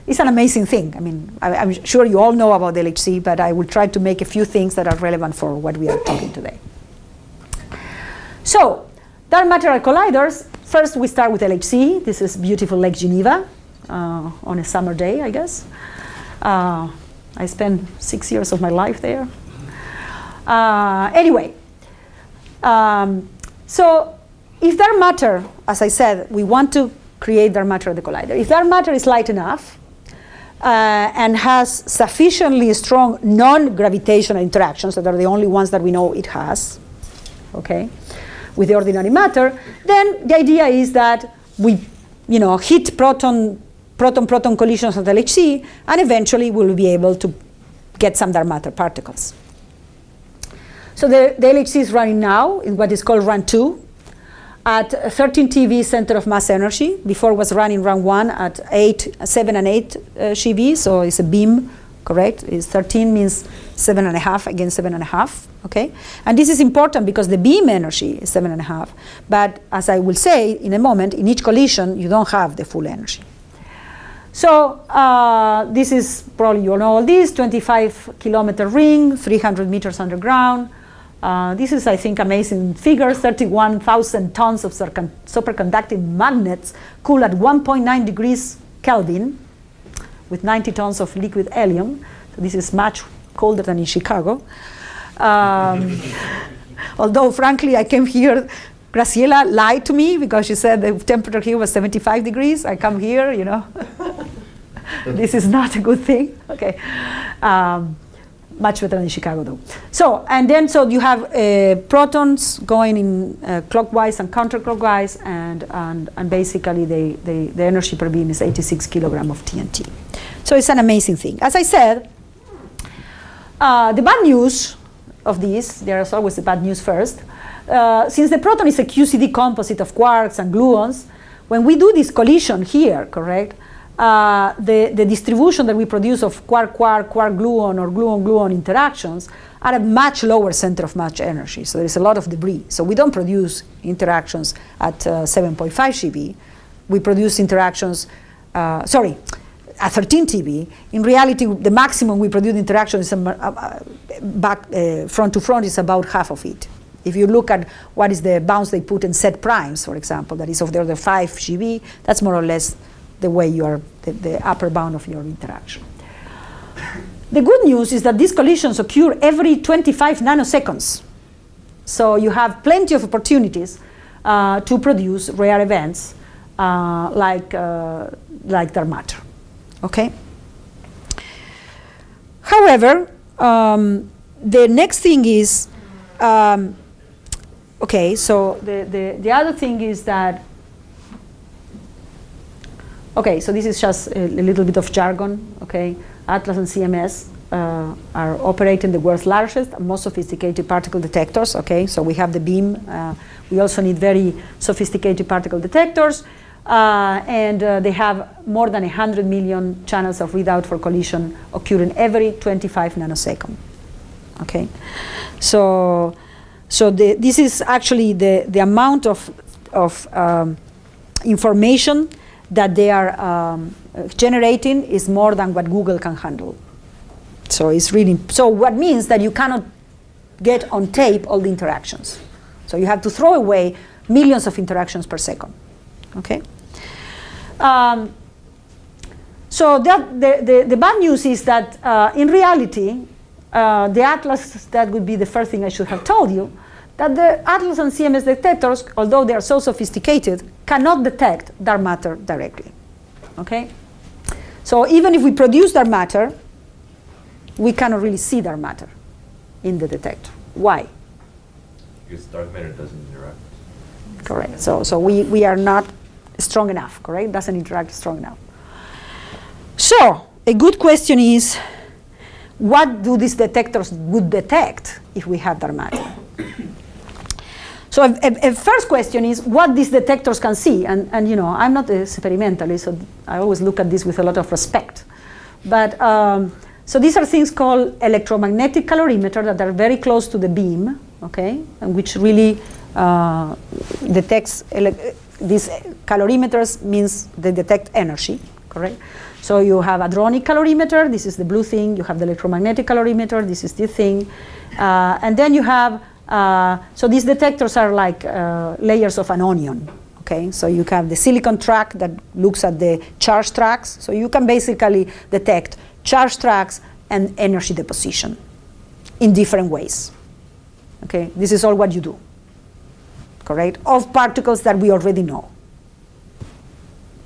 Speaker 1: it's an amazing thing. I mean, I'm sure you all know about LHC, but I will try to make a few things that are relevant for what we are talking today. So, dark matter colliders. First, we start with LHC. This is beautiful Lake Geneva on a summer day, I guess. I spent 6 years of my life there. Anyway, so if dark matter, as I said, we want to create dark matter at the collider. If dark matter is light enough and has sufficiently strong non-gravitational interactions, that are the only ones that we know it has, okay, with the ordinary matter, then the idea is that we, hit proton-proton collisions at LHC, and eventually we'll be able to get some dark matter particles. So the LHC is running now in what is called run 2 at 13 TeV center of mass energy. Before it was running run 1 at 7 and 8 GeV, so it's a beam, correct? It's 13 means 7.5 against 7.5, okay? And this is important because the beam energy is 7.5, but as I will say in a moment, in each collision, you don't have the full energy. So this is probably, you know all this, 25-kilometer ring, 300 meters underground. This is, I think, amazing figure, 31,000 tons of superconducting magnets cool at 1.9 degrees Kelvin with 90 tons of liquid helium. So this is much colder than in Chicago. Although, frankly, I came here, Marcela lied to me because she said the temperature here was 75 degrees. I come here, This is not a good thing. Okay. Much better than in Chicago, though. So, so you have protons going in clockwise and counterclockwise, and basically the energy per beam is 86 kilograms of TNT. So it's an amazing thing. As I said, the bad news of this, there's always the bad news first. Since the proton is a QCD composite of quarks and gluons, when we do this collision here, correct, the distribution that we produce of quark-quark, quark-gluon, or gluon-gluon interactions are at much lower center of mass energy. So there's a lot of debris. So we don't produce interactions at 7.5 GeV. We produce interactions, at 13 TeV. In reality, the maximum we produce interactions front to front is about half of it. If you look at what is the bounds they put in Z primes, for example, that is of the order 5 GeV, that's more or less the way you are, the upper bound of your interaction. The good news is that these collisions occur every 25 nanoseconds. So you have plenty of opportunities to produce rare events like dark matter. Okay? However, the next thing is, okay, so the other thing is that, okay, so this is just a little bit of jargon, okay? Atlas and CMS are operating the world's largest and most sophisticated particle detectors, okay? So we have the beam. We also need very sophisticated particle detectors. And they have more than 100 million channels of readout for collision occurring every 25 nanoseconds, okay? So this is actually the amount of information that they are generating is more than what Google can handle. So it's really, so what means that you cannot get on tape all the interactions. So you have to throw away millions of interactions per second, okay? So the bad news is that in reality, the Atlas, that would be the first thing I should have told you, that the Atlas and CMS detectors, although they are so sophisticated, cannot detect dark matter directly, okay? So even if we produce dark matter, we cannot really see dark matter in the detector. Why?
Speaker 4: Because dark matter doesn't interact.
Speaker 1: Correct. So we are not strong enough, correct? Doesn't interact strong enough. So a good question is, what do these detectors would detect if we have dark matter? So a first question is what these detectors can see. And I'm not a experimentalist, so I always look at this with a lot of respect. But so these are things called electromagnetic calorimeter that are very close to the beam, okay, and which really detects, these calorimeters means they detect energy, correct? So you have hadronic calorimeter, this is the blue thing, you have the electromagnetic calorimeter, this is the thing, and then you have, so these detectors are like layers of an onion. Okay, so you have the silicon track that looks at the charge tracks. So you can basically detect charge tracks and energy deposition in different ways. Okay, this is all what you do, correct? Of particles that we already know.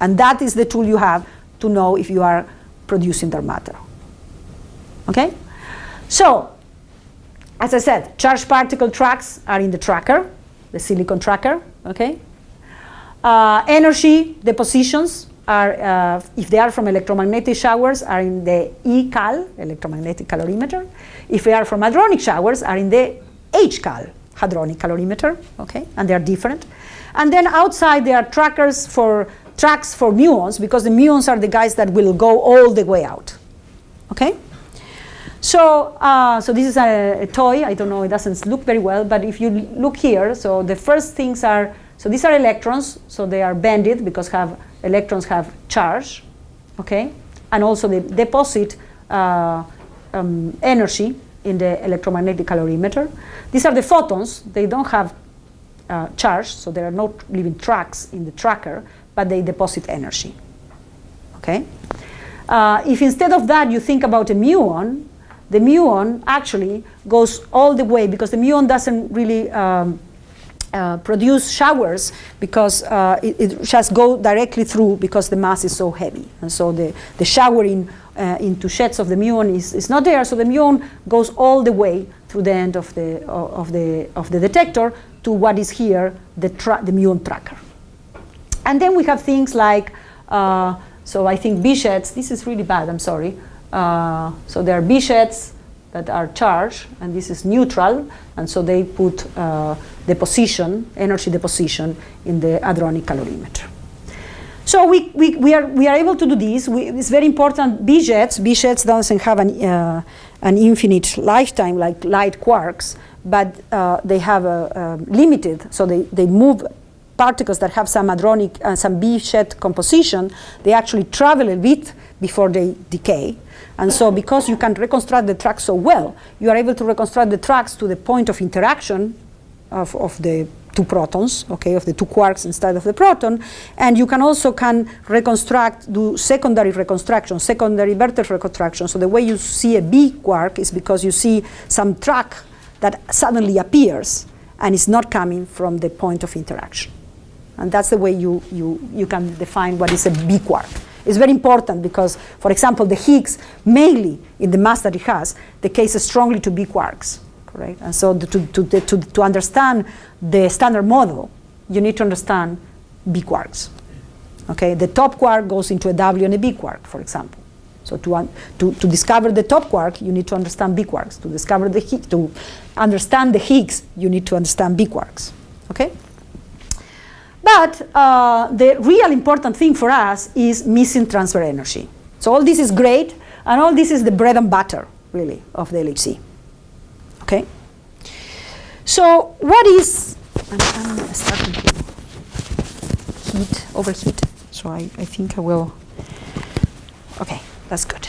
Speaker 1: And that is the tool you have to know if you are producing dark matter. Okay? So, as I said, charged particle tracks are in the tracker, the silicon tracker, okay? Energy depositions are, if they are from electromagnetic showers, are in the ECAL, electromagnetic calorimeter. If they are from hadronic showers, are in the HCAL, hadronic calorimeter, okay? And they are different. And then outside there are tracks for muons, because the muons are the guys that will go all the way out, okay? So, so this is a toy. I don't know, it doesn't look very well, but if you look here, so the first things are, so these are electrons, so they are banded because electrons have charge, okay? And also they deposit energy in the electromagnetic calorimeter. These are the photons. They don't have charge, so there are no living tracks in the tracker, but they deposit energy, okay? If instead of that you think about a muon, the muon actually goes all the way, because the muon doesn't really produce showers, because it just go directly through because the mass is so heavy. And so the showering into jets of the muon is not there, so the muon goes all the way through the end of the detector to what is here, the muon tracker. And then we have things like, so I think B jets, this is really bad, I'm sorry. So there are B jets that are charged, and this is neutral, and so they put energy deposition in the hadronic calorimeter. So we are able to do this. It's very important. B jets doesn't have an infinite lifetime like light quarks, but they have a limited, so they move particles that have some hadronic, some B jet composition. They actually travel a bit before they decay. And so because you can reconstruct the tracks so well, you are able to reconstruct the tracks to the point of interaction of the two protons, okay, of the two quarks inside of the proton. And you can also do secondary reconstruction, secondary vertex reconstruction. So the way you see a B quark is because you see some track that suddenly appears and is not coming from the point of interaction. And that's the way you can define what is a B quark. It's very important because, for example, the Higgs, mainly in the mass that it has, decays strongly to B quarks, correct? And so to understand the standard model, you need to understand B quarks, okay? The top quark goes into a W and a B quark, for example. So to discover the top quark, you need to understand B quarks. To understand the Higgs, you need to understand B quarks, okay? But the real important thing for us is missing transfer energy. So all this is great, and all this is the bread and butter, really, of the LHC. Okay? So what is, I'm starting to overheat, so I think I will, okay, that's good.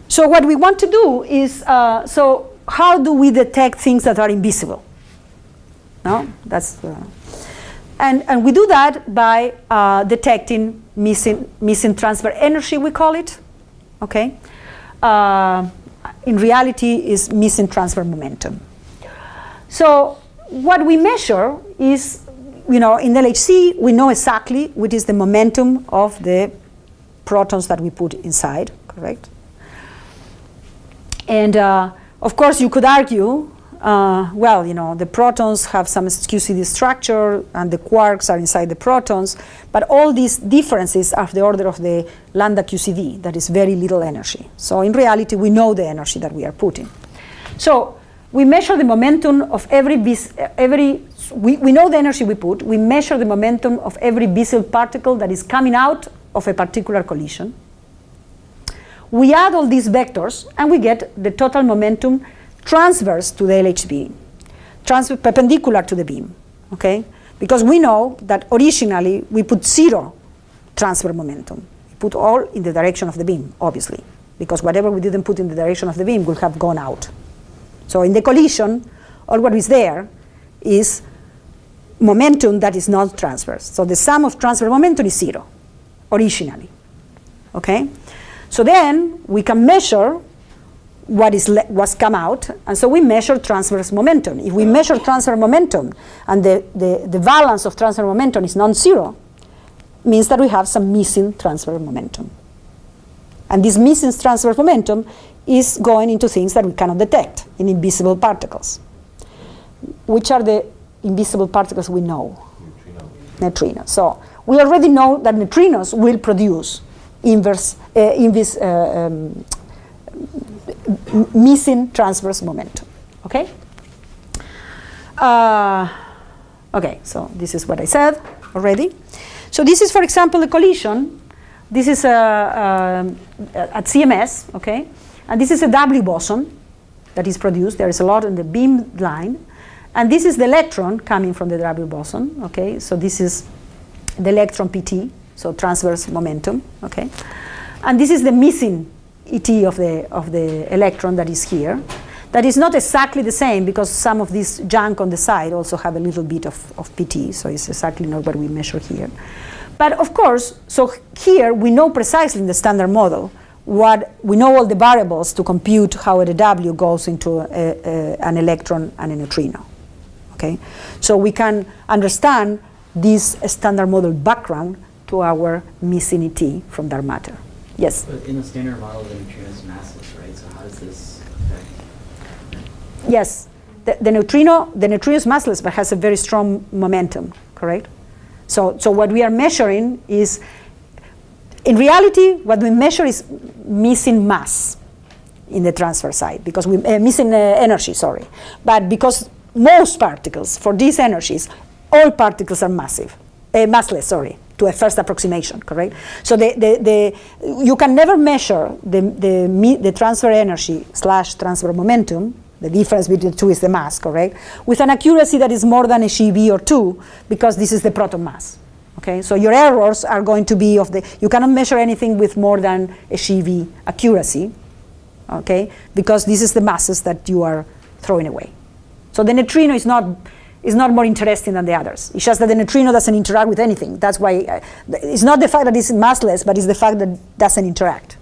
Speaker 1: So what we want to do is, so how do we detect things that are invisible? No, that's and we do that by detecting missing transfer energy, we call it. Okay, in reality, is missing transfer momentum. So what we measure is, in LHC, we know exactly what is the momentum of the protons that we put inside, correct? And of course, you could argue. The protons have some QCD structure and the quarks are inside the protons, but all these differences are of the order of the lambda QCD, that is very little energy. So in reality, we know the energy that we are putting. So we measure the momentum of we know the energy we put, we measure the momentum of every visible particle that is coming out of a particular collision. We add all these vectors and we get the total momentum transverse to the LH beam, perpendicular to the beam, okay? Because we know that originally we put 0 transfer momentum. We put all in the direction of the beam, obviously, because whatever we didn't put in the direction of the beam would have gone out. So in the collision, all what is there is momentum that is not transverse. So the sum of transfer momentum is 0, originally. Okay? So then we can measure what's come out, and so we measure transverse momentum. If we measure transfer momentum and the balance of transfer momentum is non-zero, means that we have some missing transfer momentum. And this missing transfer momentum is going into things that we cannot detect in invisible particles. Which are the invisible particles we know? Neutrinos. So we already know that neutrinos will produce missing transverse momentum. Okay? Okay, so this is what I said already. So this is, for example, the collision. This is at CMS, okay? And this is a W boson that is produced. There is a lot in the beam line. And this is the electron coming from the W boson, okay? So this is the electron PT, so transverse momentum, okay? And this is the missing ET of the electron that is here. That is not exactly the same because some of this junk on the side also have a little bit of PT, so it's exactly not what we measure here. But of course, so here we know precisely in the standard model we know all the variables to compute how a W goes into an electron and a neutrino. Okay? So we can understand this standard model background to our missing ET from dark matter. Yes?
Speaker 5: But in the standard model, the neutrino is massless, right? So how does this affect?
Speaker 1: Yes. The neutrino is massless but has a very strong momentum, correct? So what we are measuring is, in reality, what we measure is missing mass in the transfer side, because we missing energy, sorry. But because most particles, for these energies, all particles are massless, sorry, to a first approximation, correct? So you can never measure the transfer energy / transfer momentum, the difference between the two is the mass, correct, with an accuracy that is more than a GeV or 2, because this is the proton mass. Okay, so your errors are going to be you cannot measure anything with more than a GeV accuracy, okay, because this is the masses that you are throwing away. So the neutrino is not more interesting than the others. It's just that the neutrino doesn't interact with anything. That's why it's not the fact that it's massless, but it's the fact that it doesn't interact.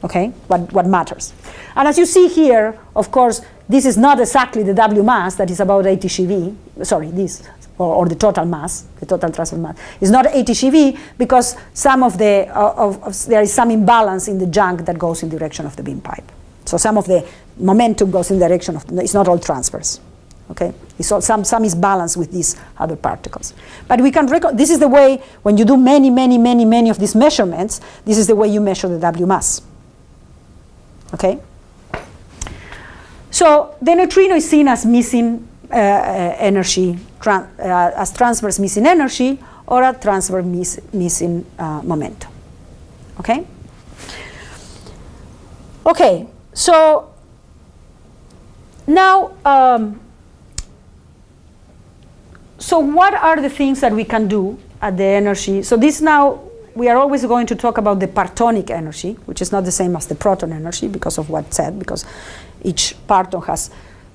Speaker 1: Okay, what matters. And as you see here, of course, this is not exactly the W mass that is about 80 GeV. Sorry, this. Or the total mass, the total transfer mass, is not 80 GeV because some of there is some imbalance in the junk that goes in the direction of the beam pipe. So some of the momentum goes in the direction of, it's not all transfers, okay? It's all, some is balanced with these other particles. But we can this is the way, when you do many of these measurements, this is the way you measure the W mass, okay? So the neutrino is seen as missing energy, as transverse missing energy, or a transverse missing momentum. Okay? Okay, so now, so what are the things that we can do at the energy? So this now, we are always going to talk about the partonic energy, which is not the same as the proton energy because of what's said, because each parton has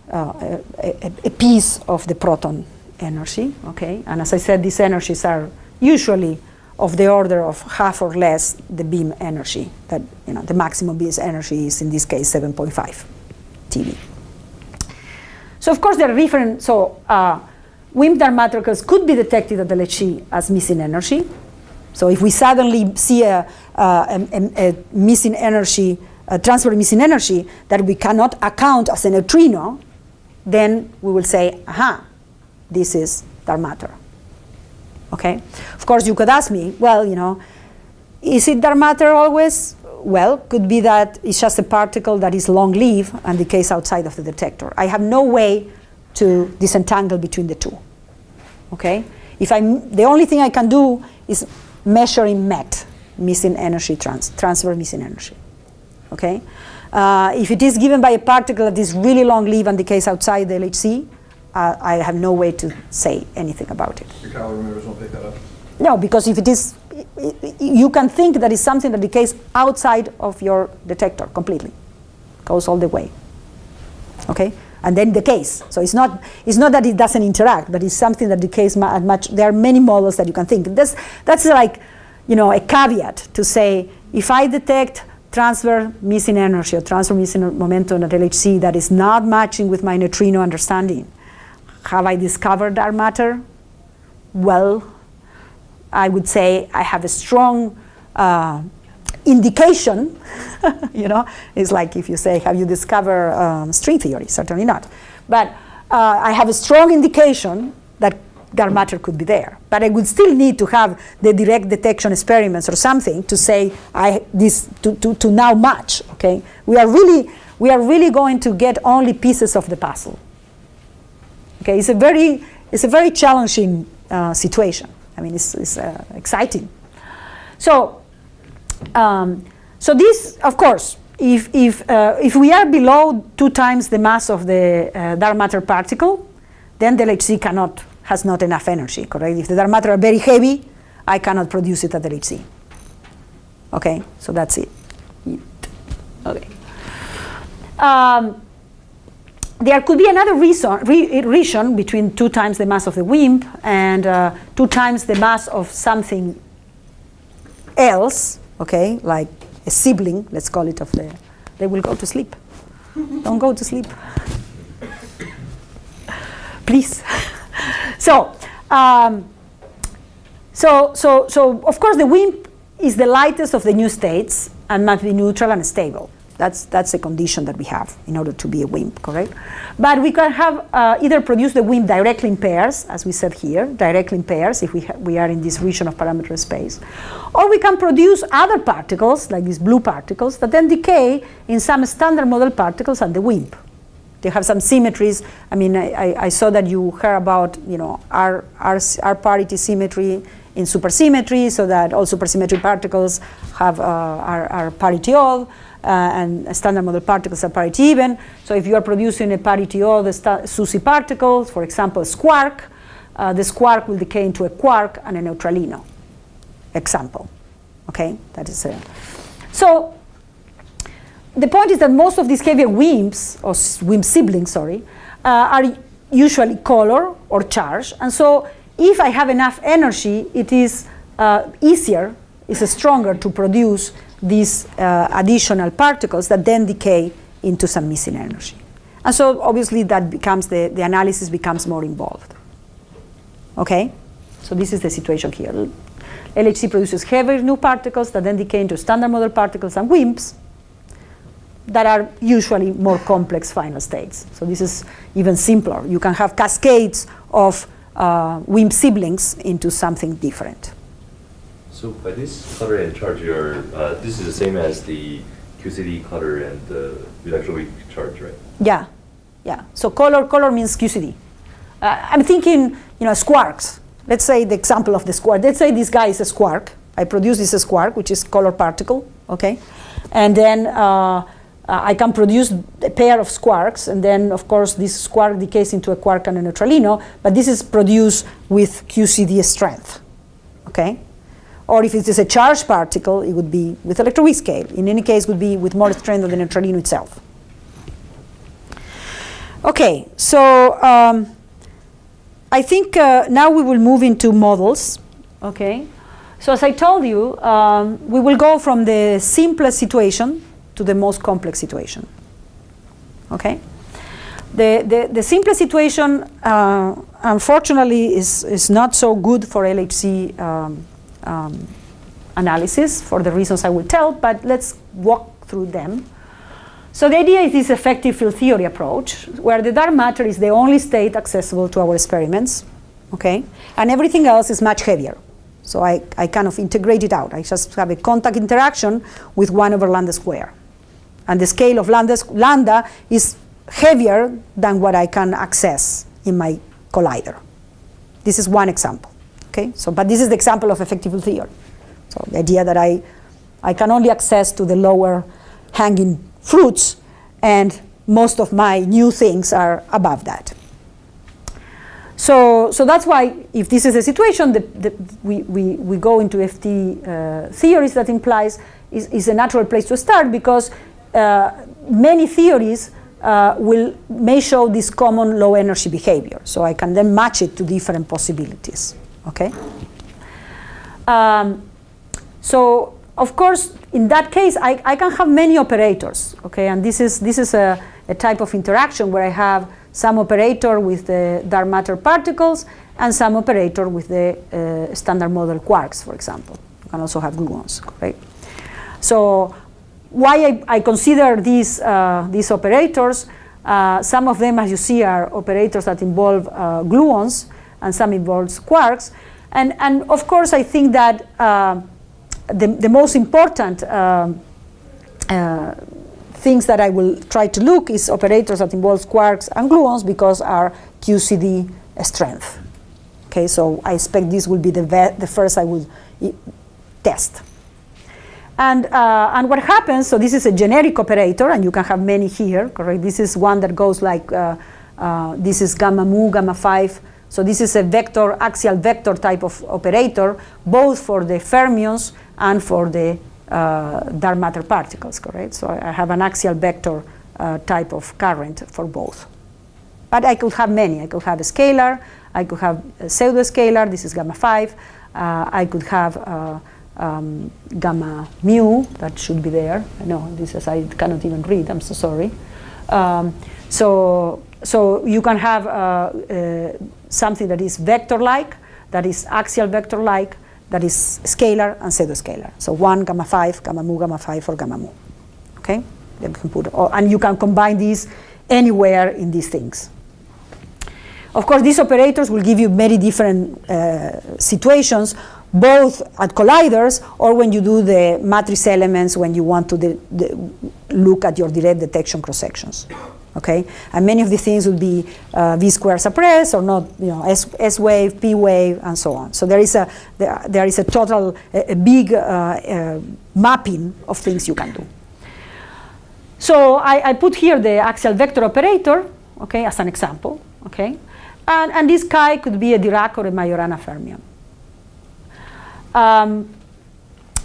Speaker 1: a piece of the proton energy, okay? And as I said, these energies are usually of the order of half or less the beam energy, that, you know, the maximum beam energy is in this case 7.5 TeV. So of course there are different, so WIMP dark matricles could be detected at LHC as missing energy. So if we suddenly see a missing energy, a transfer missing energy that we cannot account as a neutrino, then we will say, aha, this is dark matter. Okay? Of course, you could ask me, well, you know, is it dark matter always? Well, could be that it's just a particle that is long-lived and decays outside of the detector. I have no way to disentangle between the two. Okay? The only thing I can do is measuring MET, missing energy, transfer missing energy. Okay? If it is given by a particle that is really long-lived and decays outside the LHC, I have no way to say anything about it.
Speaker 6: Your calorimeters won't pick that up?
Speaker 1: No, because if it is, you can think that it's something that decays outside of your detector completely, goes all the way. Okay, and then decays. So it's not that it doesn't interact, but it's something that decays much. There are many models that you can think. That's like, a caveat to say, if I detect transfer missing energy or transfer missing momentum at LHC that is not matching with my neutrino understanding, have I discovered dark matter? Well, I would say I have a strong indication. It's like if you say, have you discovered string theory? Certainly not. But I have a strong indication that dark matter could be there. But I would still need to have the direct detection experiments or something to say to now match. Okay, we are really going to get only pieces of the puzzle. Okay, it's a very challenging situation. I mean, it's exciting. So this, of course, if we are below 2 times the mass of the dark matter particle, then the LHC has not enough energy, correct? If the dark matter are very heavy, I cannot produce it at the LHC. Okay, so that's it. Okay. There could be another region between 2 times the mass of the WIMP and 2 times the mass of something else, okay, like a sibling, let's call it, they will go to sleep. Don't go to sleep. Please. So of course the WIMP is the lightest of the new states and must be neutral and stable. That's a condition that we have in order to be a WIMP, correct? But we can have either produce the WIMP directly in pairs, as we said here, directly in pairs if we are in this region of parameter space. Or we can produce other particles, like these blue particles, that then decay in some standard model particles at the WIMP. They have some symmetries. I mean, I saw that you heard about, R parity symmetry in supersymmetry, so that all supersymmetric particles are parity odd. And standard model particles are parity even. So if you are producing a parity odd SUSY particle, for example, squark, the squark will decay into a quark and a neutralino. Example. Okay, that is it. So the point is that most of these heavier WIMPs, or WIMP siblings, are usually color or charge. And so if I have enough energy, it is easier, it's stronger to produce these additional particles that then decay into some missing energy. And so obviously that becomes, the analysis becomes more involved. Okay? So this is the situation here. LHC produces heavier new particles that then decay into standard model particles and WIMPs that are usually more complex final states. So this is even simpler. You can have cascades of WIMP siblings into something different.
Speaker 4: So by this clutter and charge, this is the same as the QCD clutter and the electroweak charge, right?
Speaker 1: Yeah, yeah. So color means QCD. I'm thinking, squarks. Let's say the example of the squark. Let's say this guy is a squark. I produce this squark, which is color particle, okay? And then I can produce a pair of squarks, and then of course this squark decays into a quark and a neutralino, but this is produced with QCD strength, okay? Or if it is a charged particle, it would be with electroweak scale. In any case, it would be with more strength than the neutralino itself. Okay, so I think now we will move into models. Okay, so as I told you, we will go from the simplest situation to the most complex situation. Okay, the simplest situation, unfortunately, is not so good for LHC analysis for the reasons I will tell, but let's walk through them. So the idea is this effective field theory approach, where the dark matter is the only state accessible to our experiments, okay? And everything else is much heavier. So I kind of integrate it out. I just have a contact interaction with 1 over lambda square. And the scale of lambda is heavier than what I can access in my collider. This is one example. Okay, so but this is the example of effective field theory. So the idea that I can only access to the lower hanging fruits, and most of my new things are above that. So that's why, if this is the situation, we go into FT theories that implies is a natural place to start, because many theories may show this common low energy behavior. So I can then match it to different possibilities. Okay. So of course, in that case, I can have many operators. Okay, and this is a type of interaction where I have some operator with the dark matter particles and some operator with the standard model quarks, for example. You can also have gluons, correct? So why I consider these operators, some of them, as you see, are operators that involve gluons, and some involves quarks. And of course, I think that the most important things that I will try to look is operators that involve quarks and gluons, because are QCD strength. Okay, so I expect this will be the first I will test. And what happens, so this is a generic operator, and you can have many here, correct? This is one that goes like, this is gamma mu, gamma 5. So this is a vector, axial vector type of operator, both for the fermions and for the dark matter particles, correct? So I have an axial vector type of current for both. But I could have many. I could have a scalar, I could have a pseudo-scalar, this is gamma 5. I could have gamma mu, that should be there. No, this is, I cannot even read, I'm so sorry. So you can have something that is vector-like, that is axial vector-like, that is scalar and pseudo-scalar. So 1, gamma 5, gamma mu, gamma 5, or gamma mu. Okay? Then you can put, and you can combine these anywhere in these things. Of course, these operators will give you many different situations, both at colliders or when you do the matrix elements, when you want to look at your direct detection cross-sections. Okay, and many of the things will be V-square suppressed or not, you know, S wave, P wave, and so on. So there is a total, a big mapping of things you can do. So I put here the axial vector operator, okay, as an example, okay, and this chi could be a Dirac or a Majorana fermion.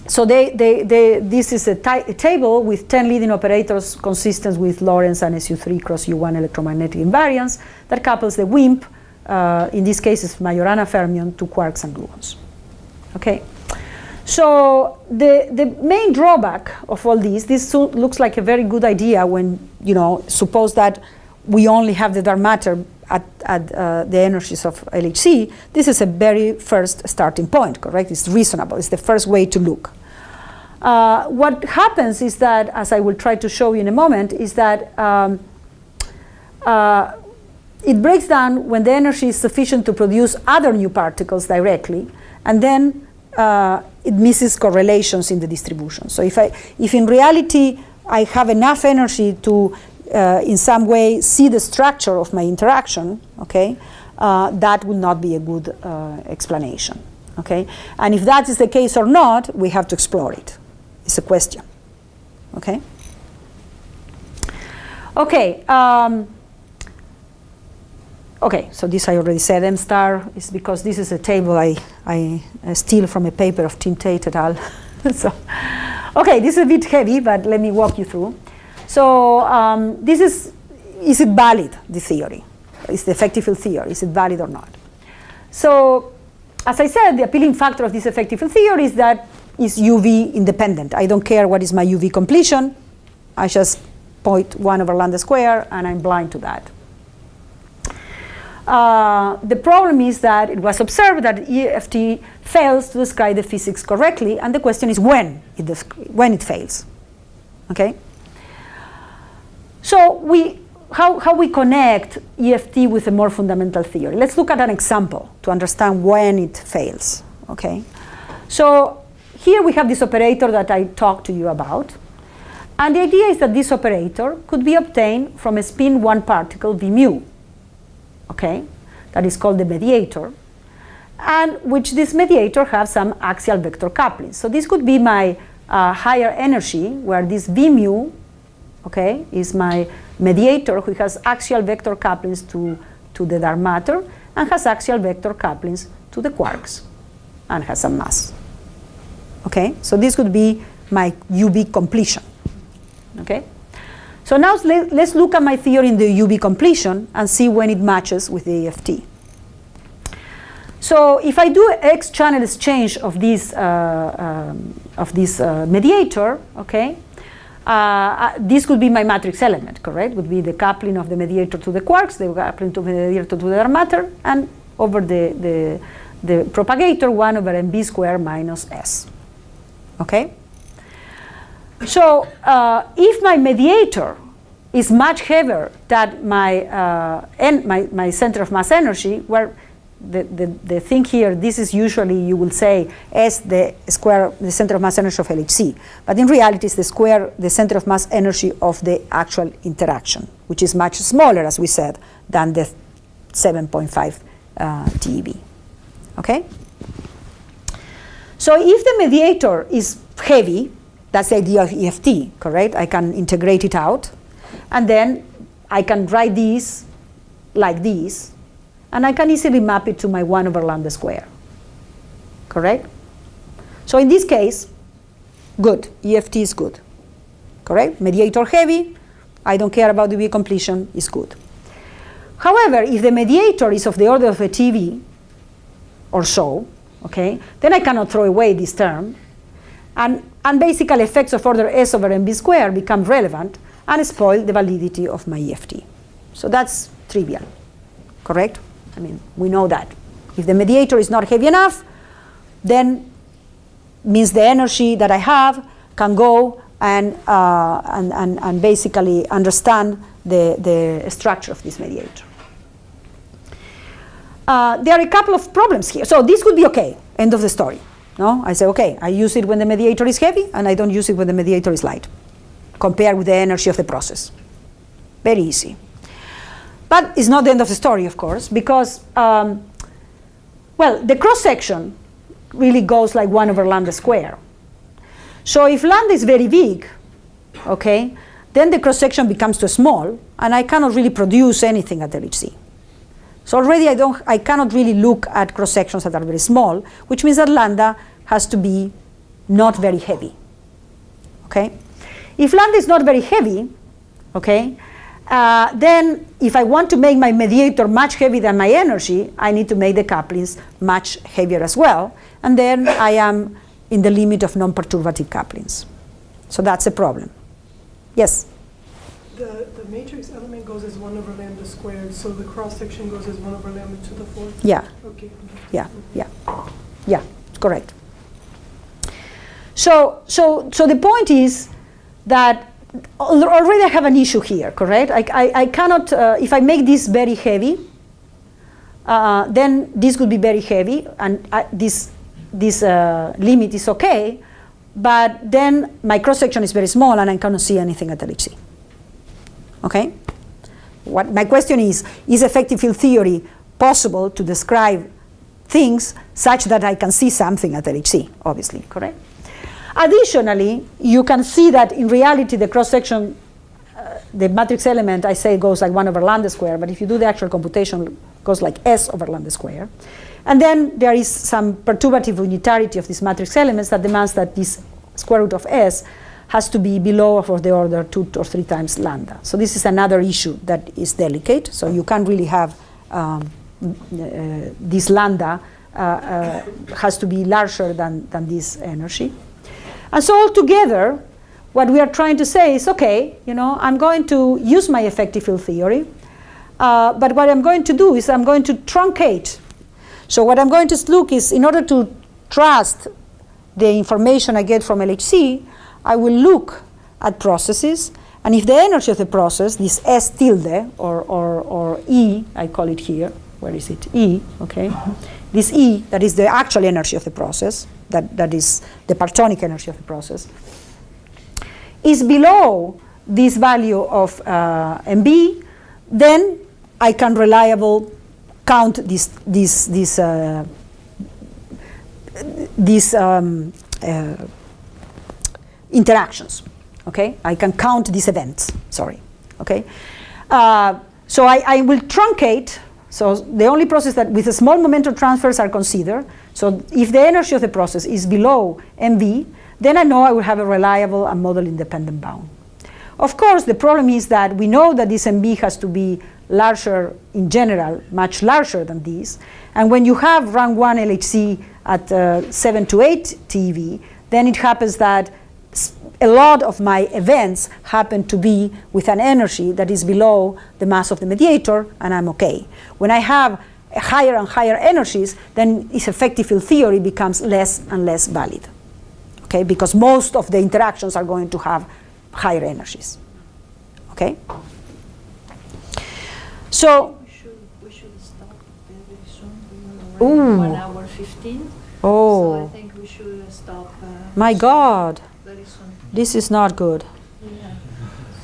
Speaker 1: So this is a table with 10 leading operators consistent with Lorentz and SU3 cross U1 electromagnetic invariance that couples the WIMP, in this case is Majorana fermion, to quarks and gluons. Okay, so the main drawback of all this looks like a very good idea when, you know, suppose that we only have the dark matter at the energies of LHC. This is a very first starting point, correct? It's reasonable. It's the first way to look. What happens is that, as I will try to show you in a moment, is that it breaks down when the energy is sufficient to produce other new particles directly, and then it misses correlations in the distribution. So if in reality I have enough energy to in some way see the structure of my interaction, okay, that will not be a good explanation, okay? And if that is the case or not, we have to explore it. It's a question, okay? Okay, okay, so this I already said, M star is because this is a table I steal from a paper of Tim Tate et al. So, okay, this is a bit heavy, but let me walk you through. So this is it valid, the theory? Is the effective field theory, is it valid or not? So as I said, the appealing factor of this effective field theory is that it's UV independent. I don't care what is my UV completion. I just point 1 over lambda square and I'm blind to that. The problem is that it was observed that EFT fails to describe the physics correctly, and the question is when it fails, okay? So how we connect EFT with a more fundamental theory. Let's look at an example to understand when it fails, okay? So here we have this operator that I talked to you about, and the idea is that this operator could be obtained from a spin 1 particle V mu, okay? That is called the mediator, and which this mediator has some axial vector coupling. So this could be my higher energy, where this V mu, okay, is my mediator who has axial vector couplings to the dark matter, and has axial vector couplings to the quarks and has some mass. Okay, so this would be my UV completion. Okay, so now let's look at my theory in the UV completion and see when it matches with the EFT. So if I do X channel exchange of this mediator, okay, this could be my matrix element, correct? Would be the coupling of the mediator to the quarks, the coupling to the mediator to the dark matter, and over the propagator 1 over mv squared minus s. Okay? So if my mediator is much heavier than my center of mass energy, where the thing here, this is usually, you will say, S the square, the center of mass energy of LHC. But in reality, it's the center of mass energy of the actual interaction, which is much smaller, as we said, than the 7.5 TeV. Okay? So if the mediator is heavy, that's the idea of EFT, correct? I can integrate it out, and then I can write this like this, and I can easily map it to my 1 over lambda square, correct? So in this case, good, EFT is good, correct? Mediator heavy, I don't care about the UV completion, is good. However, if the mediator is of the order of a TeV or so, okay, then I cannot throw away this term, and basically effects of order S over mv squared become relevant and spoil the validity of my EFT. So that's trivial, correct? I mean, we know that. If the mediator is not heavy enough, then means the energy that I have can go and basically understand the structure of this mediator. There are a couple of problems here. So this could be okay, end of the story. No, I say, okay, I use it when the mediator is heavy, and I don't use it when the mediator is light, compared with the energy of the process. Very easy. But it's not the end of the story, of course, because, well, the cross-section really goes like 1 over lambda squared. So if lambda is very big, okay, then the cross-section becomes too small, and I cannot really produce anything at LHC. So already I cannot really look at cross-sections that are very small, which means that lambda has to be not very heavy, okay? If lambda is not very heavy, okay, then if I want to make my mediator much heavier than my energy, I need to make the couplings much heavier as well, and then I am in the limit of non-perturbative couplings. So that's a problem. Yes?
Speaker 3: The matrix element goes as 1 over lambda squared, so the cross-section goes as 1 over lambda to the 4th?
Speaker 1: Yeah.
Speaker 3: Okay.
Speaker 1: Yeah, correct. So the point is that already I have an issue here, correct? I cannot, if I make this very heavy, then this would be very heavy, and this limit is okay, but then my cross-section is very small and I cannot see anything at LHC. Okay? What my question is effective field theory possible to describe things such that I can see something at LHC, obviously, correct? Additionally, you can see that in reality the cross-section, the matrix element, I say goes like 1 over lambda squared, but if you do the actual computation, it goes like S over lambda squared. And then there is some perturbative unitarity of these matrix elements that demands that this square root of S has to be below of the order 2 or 3 times lambda. So this is another issue that is delicate. So you can't really have this lambda has to be larger than this energy. And so altogether, what we are trying to say is, okay, you know, I'm going to use my effective field theory, but what I'm going to do is I'm going to truncate. So what I'm going to look is, in order to trust the information I get from LHC, I will look at processes, and if the energy of the process, this S tilde, or E, I call it here, where is it? E, okay? This E, that is the actual energy of the process, that is the partonic energy of the process, is below this value of MB, then I can reliably count these interactions. Okay, I can count these events. Sorry. Okay, so I will truncate So the only process that with a small momentum transfers are considered. So if the energy of the process is below mv, then I know I will have a reliable and model-independent bound. Of course, the problem is that we know that this mv has to be larger in general, much larger than this. And when you have rank 1 LHC at 7 to 8 TeV, then it happens that a lot of my events happen to be with an energy that is below the mass of the mediator, and I'm okay. When I have higher and higher energies, then this effective field theory becomes less and less valid, okay? Because most of the interactions are going to have higher energies, okay? So
Speaker 2: We should stop very soon. We are
Speaker 1: Ooh.
Speaker 2: already 1 hour 15.
Speaker 1: Oh.
Speaker 2: So I think we should stop.
Speaker 1: My God,
Speaker 2: Very soon.
Speaker 1: this is not good.
Speaker 2: Yeah.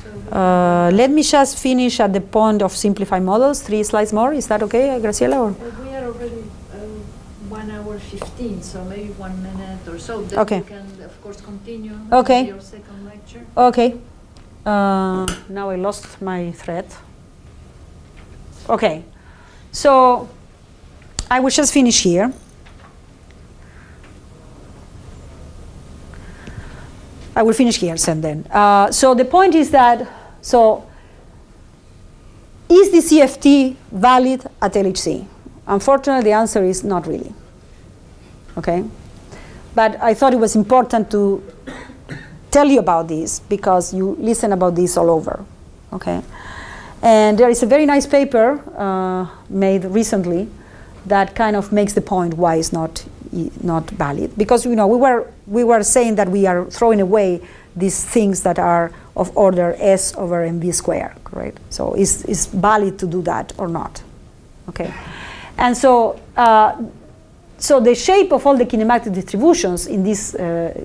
Speaker 2: So
Speaker 1: Let me just finish at the point of simplified models, 3 slides more. Is that okay, Graciela? Or?
Speaker 2: we are already 1 hour 15, so maybe 1 minute or so. Then
Speaker 1: Okay.
Speaker 2: we can, of course, continue
Speaker 1: Okay.
Speaker 2: your second lecture.
Speaker 1: Okay. Now I lost my thread. Okay. So I will just finish here. I will finish here, and then. So the point is that, is the CFT valid at LHC? Unfortunately, the answer is not really. Okay? But I thought it was important to tell you about this because you listen about this all over. Okay? And there is a very nice paper made recently that kind of makes the point why it's not valid. Because we were saying that we are throwing away these things that are of order S over mv squared, correct? So is valid to do that or not? Okay, and so so the shape of all the kinematic distributions in this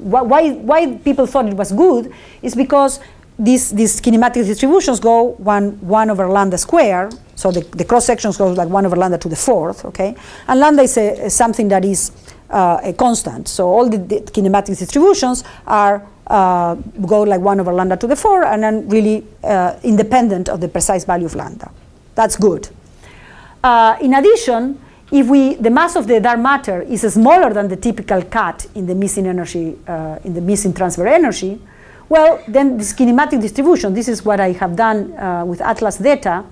Speaker 1: why people thought it was good is because these kinematic distributions go 1 over lambda squared. So the cross sections go like 1 over lambda to the 4th, okay? And lambda is something that is a constant. So all the kinematic distributions are go like 1 over lambda to the 4 and then really independent of the precise value of lambda. That's good. In addition, if the mass of the dark matter is smaller than the typical cut in the missing energy, in the missing transfer energy, well, then this kinematic distribution, this is what I have done with Atlas Theta.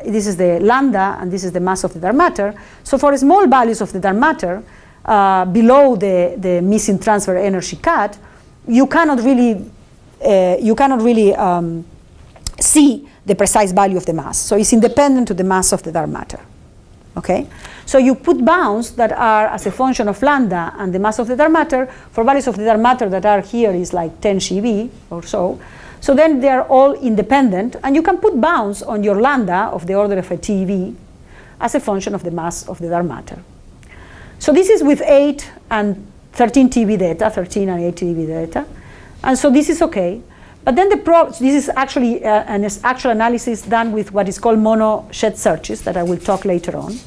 Speaker 1: This is the lambda, and this is the mass of the dark matter. So for small values of the dark matter, below the missing transfer energy cut, you cannot really see the precise value of the mass. So it's independent of the mass of the dark matter. Okay? So you put bounds that are as a function of lambda and the mass of the dark matter for values of the dark matter that are here is like 10 GeV or so. So then they are all independent, and you can put bounds on your lambda of the order of a TeV as a function of the mass of the dark matter. So this is with 8 and 13 TeV data, 13 and 8 TeV data. And so this is okay. But then this is actually an actual analysis done with what is called mono shed searches that I will talk later on.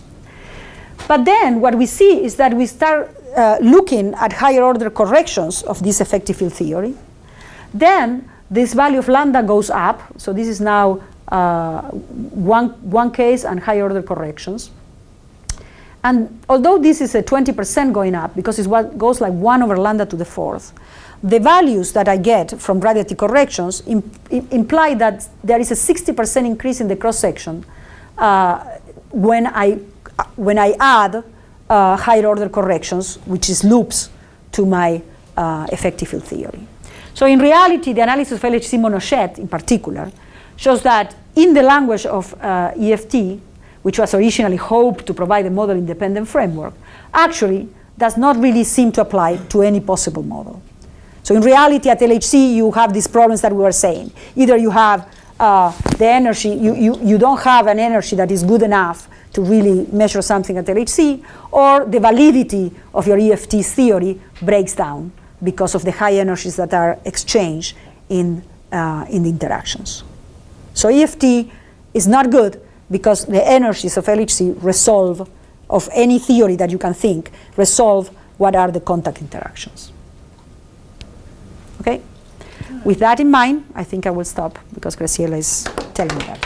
Speaker 1: But then what we see is that we start looking at higher order corrections of this effective field theory. Then this value of lambda goes up. So this is now one case and higher order corrections. And although this is a 20% going up, because it goes like 1 over lambda to the 4th, the values that I get from radiative corrections imply that there is a 60% increase in the cross-section when I add higher order corrections, which is loops, to my effective field theory. So in reality, the analysis of LHC monoshed in particular shows that in the language of EFT, which was originally hoped to provide a model-independent framework, actually does not really seem to apply to any possible model. So in reality, at LHC, you have these problems that we were saying. Either you have the energy, you don't have an energy that is good enough to really measure something at LHC, or the validity of your EFT theory breaks down because of the high energies that are exchanged in the interactions. So EFT is not good because the energies of LHC resolve, of any theory that you can think, resolve what are the contact interactions. Okay? With that in mind, I think I will stop because Graciela is telling me that.